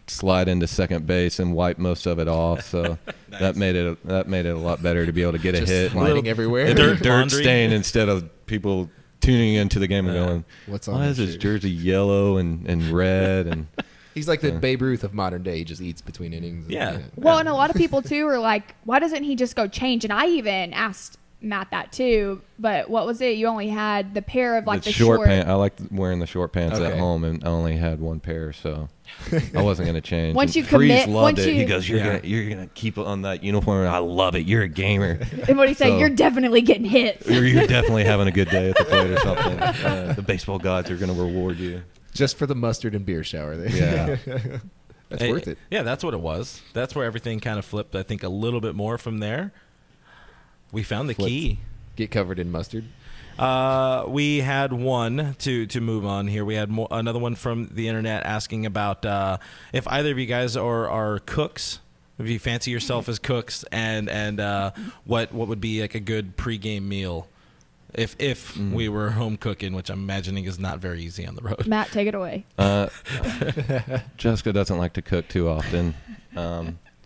[SPEAKER 4] slide into second base and wipe most of it off. So
[SPEAKER 1] Nice.
[SPEAKER 4] that made it a lot better to be able to get a
[SPEAKER 2] Just
[SPEAKER 4] hit.
[SPEAKER 2] sliding
[SPEAKER 1] Little-
[SPEAKER 2] everywhere.
[SPEAKER 4] Dirt
[SPEAKER 1] Laundry.
[SPEAKER 4] stain instead of people tuning into the game and going,
[SPEAKER 2] What's on
[SPEAKER 4] why is
[SPEAKER 2] his
[SPEAKER 4] his
[SPEAKER 2] shirt?
[SPEAKER 4] jersey yellow and red? And
[SPEAKER 2] He's like the
[SPEAKER 4] Yeah.
[SPEAKER 2] Babe Ruth of modern day. He just eats between innings. and-
[SPEAKER 1] Yeah.
[SPEAKER 3] Well, and a lot of people too are like, why doesn't he just go change? And I even asked Matt that too. But what was it? You only had the pair of like the short
[SPEAKER 4] pants. I like wearing the short pants at
[SPEAKER 2] Okay.
[SPEAKER 4] home, and I only had one pair, so I wasn't gonna change.
[SPEAKER 3] Once
[SPEAKER 4] And
[SPEAKER 3] you
[SPEAKER 4] Freeze
[SPEAKER 3] commit-
[SPEAKER 4] loved
[SPEAKER 3] once
[SPEAKER 4] it. He
[SPEAKER 3] you-
[SPEAKER 4] goes,
[SPEAKER 1] Yeah.
[SPEAKER 4] you're gonna keep on that uniform. And I love it. You're a gamer.
[SPEAKER 3] And what do you say?
[SPEAKER 4] So-
[SPEAKER 3] You're definitely getting hits.
[SPEAKER 4] You're definitely having a good day at the plate or something. The baseball gods are gonna reward you.
[SPEAKER 2] Just for the mustard and beer shower. There.
[SPEAKER 4] Yeah.
[SPEAKER 2] That's
[SPEAKER 1] Hey,
[SPEAKER 2] worth it.
[SPEAKER 1] Yeah, that's what it was. That's where everything kind of flipped, I think, a little bit more from there. We found the
[SPEAKER 2] Flipped.
[SPEAKER 1] key.
[SPEAKER 2] Get covered in mustard.
[SPEAKER 1] We had one to move on here. We had another one from the internet asking about if either of you guys are cooks, if you fancy yourself as cooks, and what would be like a good pregame meal if we were home cooking, which I'm imagining is not very easy on the road.
[SPEAKER 3] Matt, take it away.
[SPEAKER 4] Jessica doesn't like to cook too often.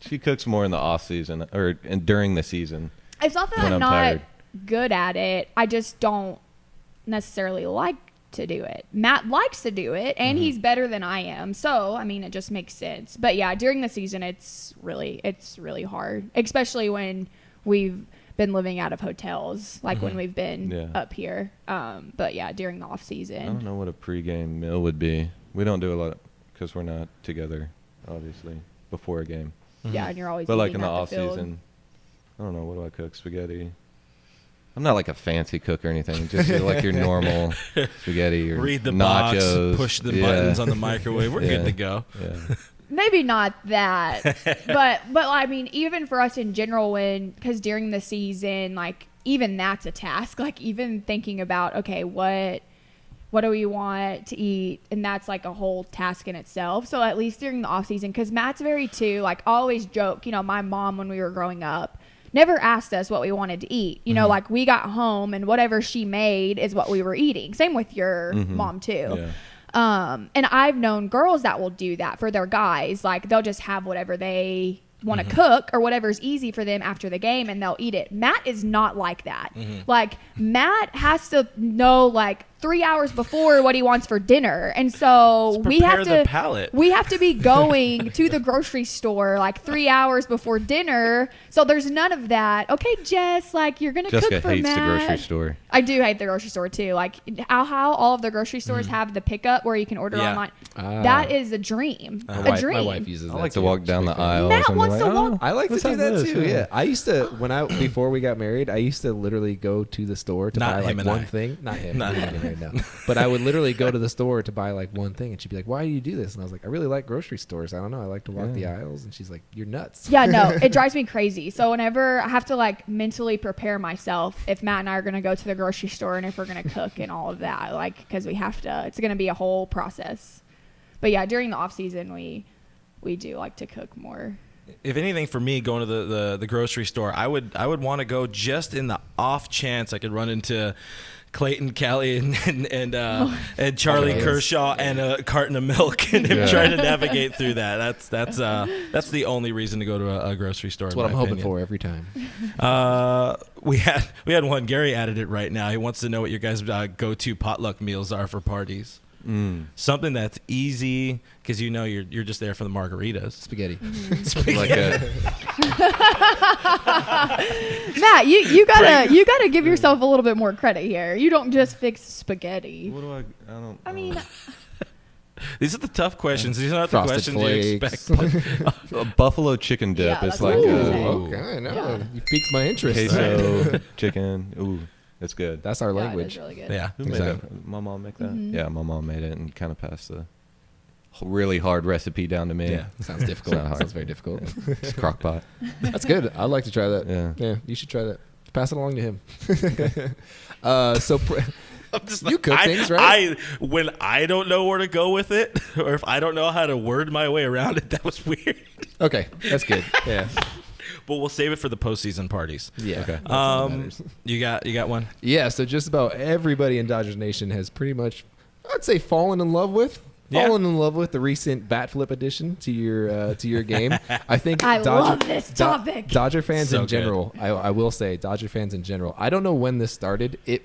[SPEAKER 4] She cooks more in the off season or during the season.
[SPEAKER 3] It's not that
[SPEAKER 4] When
[SPEAKER 3] I'm
[SPEAKER 4] I'm
[SPEAKER 3] not
[SPEAKER 4] tired.
[SPEAKER 3] good at it. I just don't necessarily like to do it. Matt likes to do it, and he's better than I am. So, I mean, it just makes sense. But yeah, during the season, it's really hard, especially when we've been living out of hotels, like when we've been
[SPEAKER 4] Yeah.
[SPEAKER 3] up here. But yeah, during the off
[SPEAKER 4] I don't
[SPEAKER 3] season,
[SPEAKER 4] know what a pregame meal would be. We don't do a lot because we're not together, obviously, before a game.
[SPEAKER 3] yeah, and you're always
[SPEAKER 4] But like
[SPEAKER 3] eating
[SPEAKER 4] in the
[SPEAKER 3] at
[SPEAKER 4] off
[SPEAKER 3] field.
[SPEAKER 4] season, I don't know. What do I cook? Spaghetti. I'm not like a fancy cook or anything. Just like your normal spaghetti or
[SPEAKER 1] Read the
[SPEAKER 4] nachos.
[SPEAKER 1] box, push the
[SPEAKER 4] Yeah.
[SPEAKER 1] buttons on the microwave. We're
[SPEAKER 4] Yeah.
[SPEAKER 1] good to go.
[SPEAKER 4] Yeah.
[SPEAKER 3] Maybe not that, but I mean, even for us in general, because during the season, like even that's a task. Like even thinking about, okay, what do we want to eat, and that's like a whole task in itself. So at least during the off season, because Matt's very too, like I always joke, my mom when we were growing up never asked us what we wanted to eat. Like we got home and whatever she made is what we were eating. Same with your mom too.
[SPEAKER 4] Yeah.
[SPEAKER 3] And I've known girls that will do that for their guys. Like they'll just have whatever they want to cook or whatever's easy for them after the game, and they'll eat it. Matt is not like that. Like Matt has to know like 3 hours before what he wants for dinner, and so
[SPEAKER 1] Let's
[SPEAKER 3] we have
[SPEAKER 1] prepare the
[SPEAKER 3] to
[SPEAKER 1] palate.
[SPEAKER 3] we have to be going to the grocery store like 3 hours before dinner. So there's none of that. Okay, Jess, like you're gonna
[SPEAKER 4] Jessica
[SPEAKER 3] cook for
[SPEAKER 4] hates
[SPEAKER 3] Matt.
[SPEAKER 4] the grocery store.
[SPEAKER 3] I do hate the grocery store too. Like how all of the grocery stores have the pickup where you can order
[SPEAKER 1] Yeah.
[SPEAKER 3] online.
[SPEAKER 2] Ah.
[SPEAKER 3] That is a dream.
[SPEAKER 2] My
[SPEAKER 3] A dream.
[SPEAKER 2] wife uses
[SPEAKER 4] I
[SPEAKER 2] that
[SPEAKER 4] like to
[SPEAKER 2] too.
[SPEAKER 4] walk
[SPEAKER 2] She's
[SPEAKER 4] down
[SPEAKER 2] a
[SPEAKER 4] the
[SPEAKER 2] big fan.
[SPEAKER 4] aisles.
[SPEAKER 3] Matt
[SPEAKER 4] and
[SPEAKER 3] wants
[SPEAKER 4] be like,
[SPEAKER 3] to walk-
[SPEAKER 4] "Oh,
[SPEAKER 2] I like to
[SPEAKER 4] let's
[SPEAKER 2] do
[SPEAKER 4] have
[SPEAKER 2] that
[SPEAKER 4] this,"
[SPEAKER 2] too. Yeah, I used to before we got married. I used to literally go to the store to
[SPEAKER 1] Not
[SPEAKER 2] buy
[SPEAKER 1] him
[SPEAKER 2] like
[SPEAKER 1] and
[SPEAKER 2] one
[SPEAKER 1] I.
[SPEAKER 2] thing. Not him.
[SPEAKER 1] Not
[SPEAKER 2] We're
[SPEAKER 1] him.
[SPEAKER 2] getting married now. But I would literally go to the store to buy like one thing, and she'd be like, "Why do you do this?" And I was like, "I really like grocery stores. I don't know. I like to walk the aisles." And she's like, "You're nuts."
[SPEAKER 3] Yeah, no, it drives me crazy. So whenever I have to like mentally prepare myself if Matt and I are going to go to the grocery store and if we're going to cook and all of that, like because we have to, it's going to be a whole process. But yeah, during the off season, we do like to cook more.
[SPEAKER 1] If anything, for me, going to the grocery store, I would want to go just in the off chance I could run into Clayton Kelly and Charlie
[SPEAKER 2] yes.
[SPEAKER 1] Kershaw and a carton of milk and him
[SPEAKER 4] Yeah.
[SPEAKER 1] trying to navigate through that. That's the only reason to go to a grocery store.
[SPEAKER 2] That's
[SPEAKER 1] in
[SPEAKER 2] what I'm
[SPEAKER 1] my
[SPEAKER 2] hoping
[SPEAKER 1] opinion.
[SPEAKER 2] for every time.
[SPEAKER 1] We had one. Gary added it right now. He wants to know what your guys' go-to potluck meals are for parties. Something that's easy because you're just there for the margaritas.
[SPEAKER 2] Spaghetti.
[SPEAKER 4] Like a,
[SPEAKER 3] Matt, you gotta give yourself a little bit more credit here. You don't just fix spaghetti.
[SPEAKER 4] what do I don't.
[SPEAKER 3] I mean,
[SPEAKER 1] These are the tough questions. These are not the
[SPEAKER 2] Frosted
[SPEAKER 1] questions you
[SPEAKER 2] flakes.
[SPEAKER 1] expect.
[SPEAKER 4] a buffalo chicken dip.
[SPEAKER 3] Yeah,
[SPEAKER 4] It's
[SPEAKER 3] that's
[SPEAKER 4] like
[SPEAKER 3] what I was gonna say.
[SPEAKER 2] Oh, okay, no,
[SPEAKER 3] Yeah.
[SPEAKER 2] you piqued my interest.
[SPEAKER 4] queso chicken. Ooh, that's good.
[SPEAKER 2] That's our
[SPEAKER 3] yeah, it
[SPEAKER 2] language.
[SPEAKER 3] is really good.
[SPEAKER 1] Yeah.
[SPEAKER 4] Who made
[SPEAKER 2] Exactly.
[SPEAKER 4] it? My mom make that?
[SPEAKER 3] Mhm.
[SPEAKER 4] Yeah, my mom made it and kind of passed the really hard recipe down to me.
[SPEAKER 1] Yeah.
[SPEAKER 2] Sounds difficult.
[SPEAKER 4] It's not hard.
[SPEAKER 2] Sounds very difficult.
[SPEAKER 4] It's crock pot.
[SPEAKER 2] That's good. I'd like to try that.
[SPEAKER 4] Yeah.
[SPEAKER 2] Yeah, you should try that. Pass it along to him. So
[SPEAKER 1] I'm just
[SPEAKER 2] You cook things, right?
[SPEAKER 1] When I don't know where to go with it, or if I don't know how to word my way around it, that was weird.
[SPEAKER 2] Okay, that's good. Yeah.
[SPEAKER 1] But we'll save it for the postseason parties.
[SPEAKER 2] Yeah.
[SPEAKER 4] Okay.
[SPEAKER 2] That's all that matters.
[SPEAKER 1] You got one?
[SPEAKER 2] Yeah, so just about everybody in Dodgers Nation has pretty much, I'd say, fallen in love with the recent bat flip addition to your game. I think
[SPEAKER 3] I love this topic.
[SPEAKER 2] Dodger fans
[SPEAKER 1] So
[SPEAKER 2] in general, I will say, Dodger fans in general. I don't know when this started. It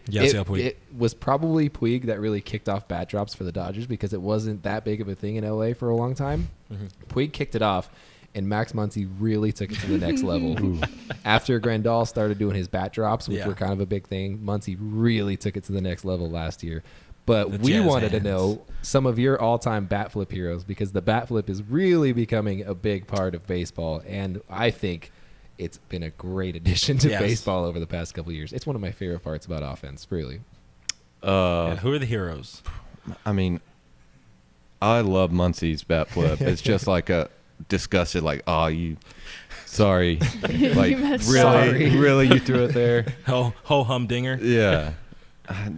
[SPEAKER 2] was probably Puig that really kicked off bat drops for the Dodgers because it wasn't that big of a thing in LA for a long time.
[SPEAKER 1] Mm-hmm.
[SPEAKER 2] Puig kicked it off. And Max Muncy really took it to the next level. After Grandal started doing his bat drops, which were kind of a big thing, Muncy really took it to the next level last year. But we wanted to know some of your all-time bat flip heroes because the bat flip is really becoming a big part of baseball. And I think it's been a great addition to baseball over the past couple of years. It's one of my favorite parts about offense, really.
[SPEAKER 1] Who are the heroes?
[SPEAKER 4] I mean, I love Muncy's bat flip. It's just like a disgusted, like, oh, you, sorry, like, really, you threw it there.
[SPEAKER 1] Ho humdinger.
[SPEAKER 4] Yeah, I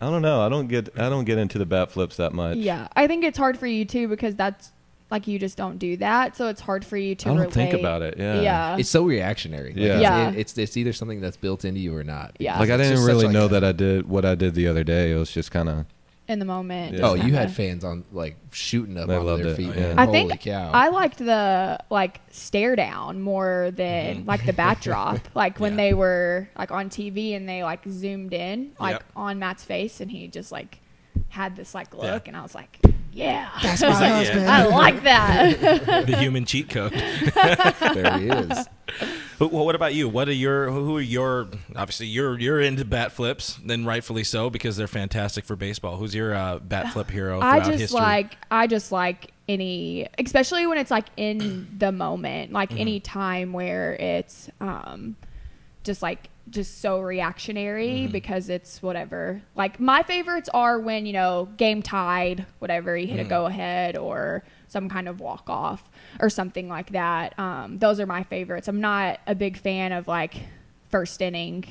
[SPEAKER 4] don't know. I don't get into the bat flips that much.
[SPEAKER 3] Yeah, I think it's hard for you too because that's like you just don't do that, so it's hard for you to.
[SPEAKER 4] I don't think about it. Yeah,
[SPEAKER 2] it's so reactionary. It's either something that's built into you or not.
[SPEAKER 3] Yeah,
[SPEAKER 4] like I didn't really know that I did what I did the other day. It was just kind of
[SPEAKER 3] in the moment.
[SPEAKER 4] Yeah.
[SPEAKER 2] Oh, you had fans on like shooting up on their feet.
[SPEAKER 4] Yeah.
[SPEAKER 3] I
[SPEAKER 2] Holy
[SPEAKER 3] think
[SPEAKER 2] cow.
[SPEAKER 3] I liked the like stare down more than like the bat drop. Like when they were like on TV and they like zoomed in like on Matt's face and he just like had this like look and I was like, yeah,
[SPEAKER 2] that's my husband.
[SPEAKER 3] I like that.
[SPEAKER 1] The human cheat code.
[SPEAKER 2] There he is.
[SPEAKER 1] Well, what about you? Who are your obviously you're into bat flips, then rightfully so because they're fantastic for baseball. Who's your bat flip hero throughout history?
[SPEAKER 3] I just like any, especially when it's like in the moment, like any time where it's just so reactionary because it's whatever. Like my favorites are when, game tied, whatever, you hit a go ahead or some kind of walk off or something like that. Those are my favorites. I'm not a big fan of like first inning.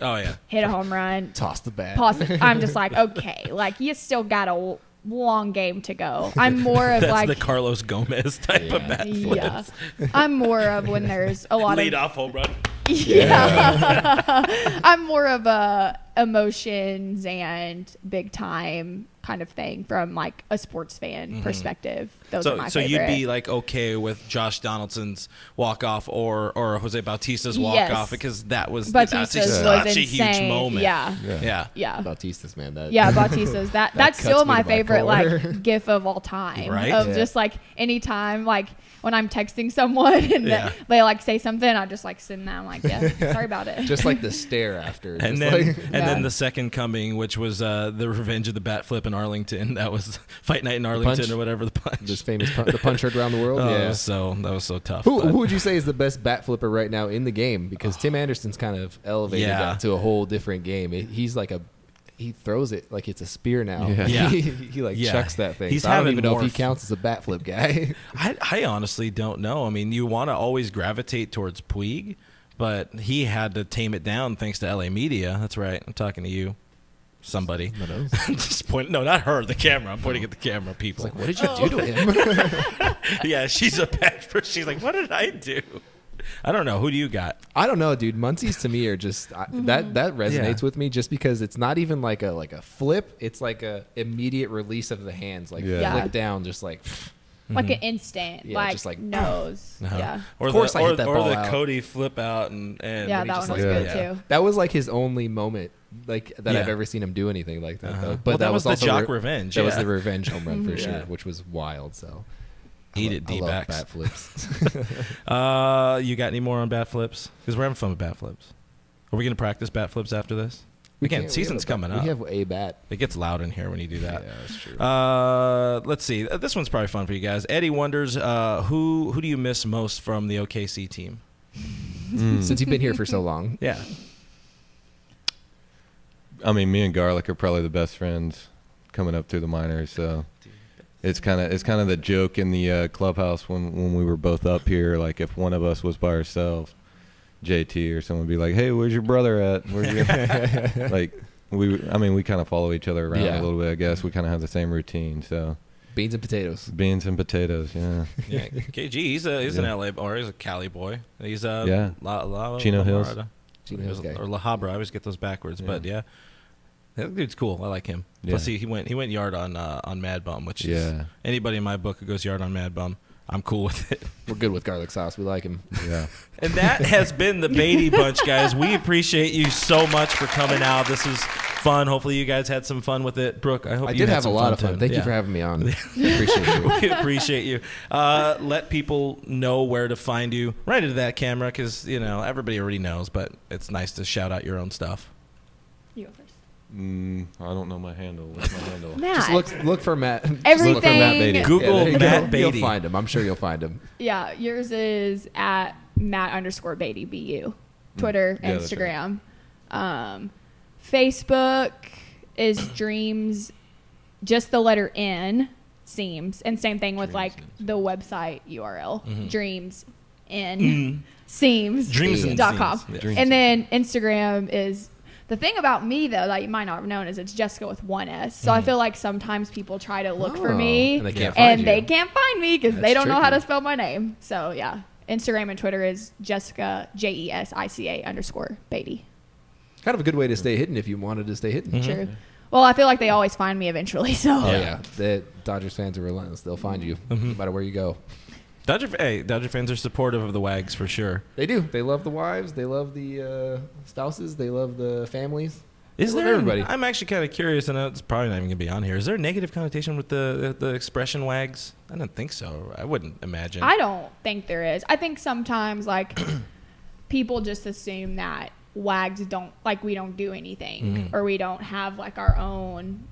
[SPEAKER 1] Oh yeah.
[SPEAKER 3] Hit a home run.
[SPEAKER 2] Toss the bat.
[SPEAKER 3] I'm just like, okay, like you still got a long game to go. I'm more of
[SPEAKER 1] That's
[SPEAKER 3] like
[SPEAKER 1] the Carlos Gomez type of bat flips.
[SPEAKER 3] Yeah. I'm more of when there's a lot
[SPEAKER 1] lead
[SPEAKER 3] of
[SPEAKER 1] off home run.
[SPEAKER 3] Yeah. I'm more of a emotions and big time kind of thing from like a sports fan perspective. Those are my favorite.
[SPEAKER 1] So you'd be like okay with Josh Donaldson's walk off or Jose Bautista's walk off because that's such a huge moment. Yeah.
[SPEAKER 2] Bautista's, man.
[SPEAKER 3] Bautista's. That's still my favorite like gif of all time.
[SPEAKER 1] Right?
[SPEAKER 3] Of just like anytime like when I'm texting someone and they like say something, I just like send them like, sorry about it.
[SPEAKER 2] Just like the stare after.
[SPEAKER 1] And then the second coming, which was the Revenge of the Bat Flip in Arlington. That was Fight Night in Arlington or whatever, the punch.
[SPEAKER 2] This famous the punch heard around the world.
[SPEAKER 1] That was so tough.
[SPEAKER 2] Who would you say is the best bat flipper right now in the game? Because Tim Anderson's kind of elevated that to a whole different game. He's like he throws it like it's a spear now.
[SPEAKER 1] Yeah.
[SPEAKER 2] He chucks that thing.
[SPEAKER 1] He's
[SPEAKER 2] I don't even know if he counts as a bat flip guy.
[SPEAKER 1] I honestly don't know. I mean, you want to always gravitate towards Puig, but he had to tame it down thanks to LA media. That's right. I'm talking to you. Somebody. Just point. No, not her. The camera. I'm pointing at the camera. People.
[SPEAKER 2] It's like, what did you do to him?
[SPEAKER 1] Yeah, she's a bad person. She's like, what did I do? I don't know. Who do you got?
[SPEAKER 2] I don't know, dude. Muncies to me are just that resonates with me just because it's not even like a flip. It's like a immediate release of the hands, like flick down, just like
[SPEAKER 3] like an instant, just like nose. Yeah.
[SPEAKER 1] Or
[SPEAKER 2] of course, I hit that ball
[SPEAKER 1] the
[SPEAKER 2] out.
[SPEAKER 1] Cody flip out and
[SPEAKER 3] that one was good too.
[SPEAKER 2] That was like his only moment. Like that I've ever seen him do anything like that. Though. But that was
[SPEAKER 1] the
[SPEAKER 2] also
[SPEAKER 1] Jock revenge.
[SPEAKER 2] That was the revenge home run for sure, which was wild. So
[SPEAKER 1] eat it, D-backs.
[SPEAKER 2] bat flips.
[SPEAKER 1] You got any more on bat flips? Because we're having fun with bat flips. Are we going to practice bat flips after this? We can't. Season's coming up.
[SPEAKER 2] We have a bat.
[SPEAKER 1] It gets loud in here when you do that.
[SPEAKER 2] Yeah, that's true.
[SPEAKER 1] Let's see. This one's probably fun for you guys. Eddie wonders who do you miss most from the OKC team?
[SPEAKER 2] Since you've been here for so long.
[SPEAKER 1] Yeah.
[SPEAKER 4] I mean, me and Garlic are probably the best friends coming up through the minors. So it's kind of the joke in the clubhouse when we were both up here. Like if one of us was by ourselves, JT or someone would be like, "Hey, where's your brother at? Where's your like?" we kind of follow each other around
[SPEAKER 2] Yeah.
[SPEAKER 4] a little bit. I guess we kind of have the same routine. So
[SPEAKER 2] Beans and potatoes.
[SPEAKER 4] beans and potatoes. Yeah.
[SPEAKER 1] Yeah, KG, he's an LA or he's a Cali boy. He's
[SPEAKER 4] Yeah. Chino
[SPEAKER 1] La
[SPEAKER 4] Hills.
[SPEAKER 1] Mirada.
[SPEAKER 2] Chino Hills guy.
[SPEAKER 1] Or La Habra. I always get those backwards, but yeah, that dude's cool. I like him.
[SPEAKER 4] Yeah.
[SPEAKER 1] Plus, he went yard on Mad Bum, which is
[SPEAKER 4] Yeah.
[SPEAKER 1] anybody in my book who goes yard on Mad Bum, I'm cool with it.
[SPEAKER 2] We're good with garlic sauce. We like him.
[SPEAKER 4] Yeah.
[SPEAKER 1] And that has been the Beaty Bunch, guys. We appreciate you so much for coming out. This was fun. Hopefully, you guys had some fun with it. Brooke, I hope
[SPEAKER 2] I
[SPEAKER 1] you
[SPEAKER 2] did
[SPEAKER 1] had
[SPEAKER 2] have a
[SPEAKER 1] some
[SPEAKER 2] lot of
[SPEAKER 1] too.
[SPEAKER 2] fun. Thank you
[SPEAKER 1] Yeah.
[SPEAKER 2] for having me on. Appreciate you.
[SPEAKER 1] We appreciate you. Let people know where to find you. Right into that camera, because everybody already knows, but it's nice to shout out your own stuff.
[SPEAKER 3] You go first.
[SPEAKER 4] I don't know my handle. What's my handle?
[SPEAKER 3] Matt.
[SPEAKER 2] Just look for Matt. Just
[SPEAKER 3] Everything.
[SPEAKER 2] look for Matt Beaty.
[SPEAKER 1] Google
[SPEAKER 2] there you
[SPEAKER 1] Matt
[SPEAKER 2] go.
[SPEAKER 1] Beaty.
[SPEAKER 2] You'll find him. I'm sure you'll find him.
[SPEAKER 3] Yeah, yours is at Matt_Beaty, BU. Twitter,
[SPEAKER 4] Yeah, that's
[SPEAKER 3] Instagram. Facebook is Dreams, just the letter N, seems. And same thing with
[SPEAKER 4] Dreams
[SPEAKER 3] the website URL.
[SPEAKER 1] Mhm.
[SPEAKER 3] Dreams N seems
[SPEAKER 1] Dreams and
[SPEAKER 3] dot com.
[SPEAKER 1] Scenes. Yeah.
[SPEAKER 4] Dreams.
[SPEAKER 3] And then Instagram is the thing about me though that you might not have known is it's Jessica with one S. So I feel like sometimes people try to look for
[SPEAKER 2] Oh,
[SPEAKER 3] me
[SPEAKER 2] and they can't
[SPEAKER 3] and
[SPEAKER 2] find you.
[SPEAKER 3] they can't find me because they
[SPEAKER 2] That's
[SPEAKER 3] don't know how to
[SPEAKER 2] tricky.
[SPEAKER 3] spell my name. So yeah, Instagram and Twitter is Jessica JESICA_Beaty.
[SPEAKER 2] Kind of a good way to stay hidden if you wanted to stay hidden.
[SPEAKER 3] True. Well, I feel like they always find me eventually. So
[SPEAKER 2] Oh yeah, the Dodgers fans are relentless. They'll find you no matter where you go.
[SPEAKER 1] Dodger fans are supportive of the Wags for sure.
[SPEAKER 2] They do. They love the wives. They love the spouses. They love the families.
[SPEAKER 1] Is
[SPEAKER 2] They love
[SPEAKER 1] there?
[SPEAKER 2] everybody?
[SPEAKER 1] I'm actually kind of curious, and it's probably not even gonna be on here. Is there a negative connotation with the expression Wags? I don't think so. I wouldn't imagine.
[SPEAKER 3] I don't think there is. I think sometimes people just assume that wags don't we don't do anything or we don't have our own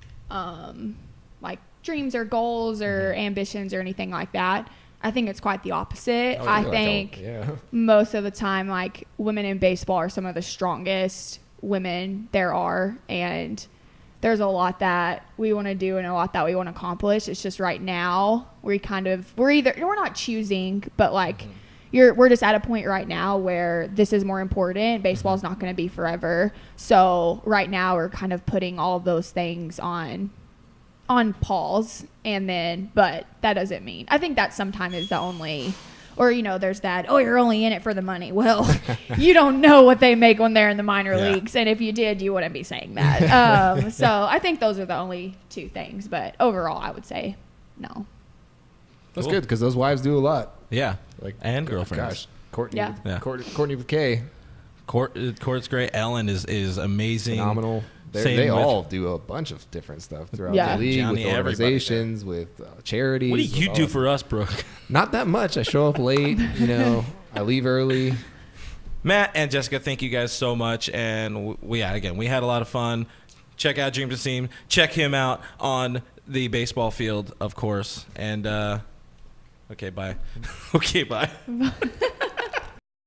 [SPEAKER 3] dreams or goals or ambitions or anything like that. I think it's quite the opposite.
[SPEAKER 2] Oh,
[SPEAKER 3] I
[SPEAKER 2] yeah.
[SPEAKER 3] think
[SPEAKER 2] Yeah.
[SPEAKER 3] most of the time women in baseball are some of the strongest women there are, and there's a lot that we want to do and a lot that we want to accomplish. It's just right now we're not choosing, but we're just at a point right now where this is more important. Baseball's not going to be forever. So right now we're kind of putting all of those things on pause, but that doesn't mean, I think that sometimes is the only, or there's that, oh, you're only in it for the money. Well, you don't know what they make when they're in the minor leagues, and if you did, you wouldn't be saying that. So I think those are the only two things, but overall I would say no.
[SPEAKER 2] That's
[SPEAKER 1] Cool.
[SPEAKER 2] good because those wives do a lot.
[SPEAKER 1] Yeah,
[SPEAKER 2] Like
[SPEAKER 1] and
[SPEAKER 2] gosh,
[SPEAKER 1] girlfriends.
[SPEAKER 2] Courtney.
[SPEAKER 3] Yeah.
[SPEAKER 1] Yeah.
[SPEAKER 2] Courtney with K.
[SPEAKER 1] Court's great. Ellen is amazing.
[SPEAKER 2] Phenomenal.
[SPEAKER 1] Same
[SPEAKER 2] They
[SPEAKER 1] with-
[SPEAKER 2] all do a bunch of different stuff throughout
[SPEAKER 3] Yeah.
[SPEAKER 2] the league,
[SPEAKER 1] Johnny,
[SPEAKER 2] with
[SPEAKER 1] everybody
[SPEAKER 2] organizations, with charities.
[SPEAKER 1] What do
[SPEAKER 2] with
[SPEAKER 1] you
[SPEAKER 2] all
[SPEAKER 1] do
[SPEAKER 2] of-
[SPEAKER 1] for us, Brooke?
[SPEAKER 2] Not that much. I show up late. I leave early.
[SPEAKER 1] Matt and Jessica, thank you guys so much. And we had a lot of fun. Check out Dreams of Seam. Check him out on the baseball field, of course. And okay, bye. Okay, bye.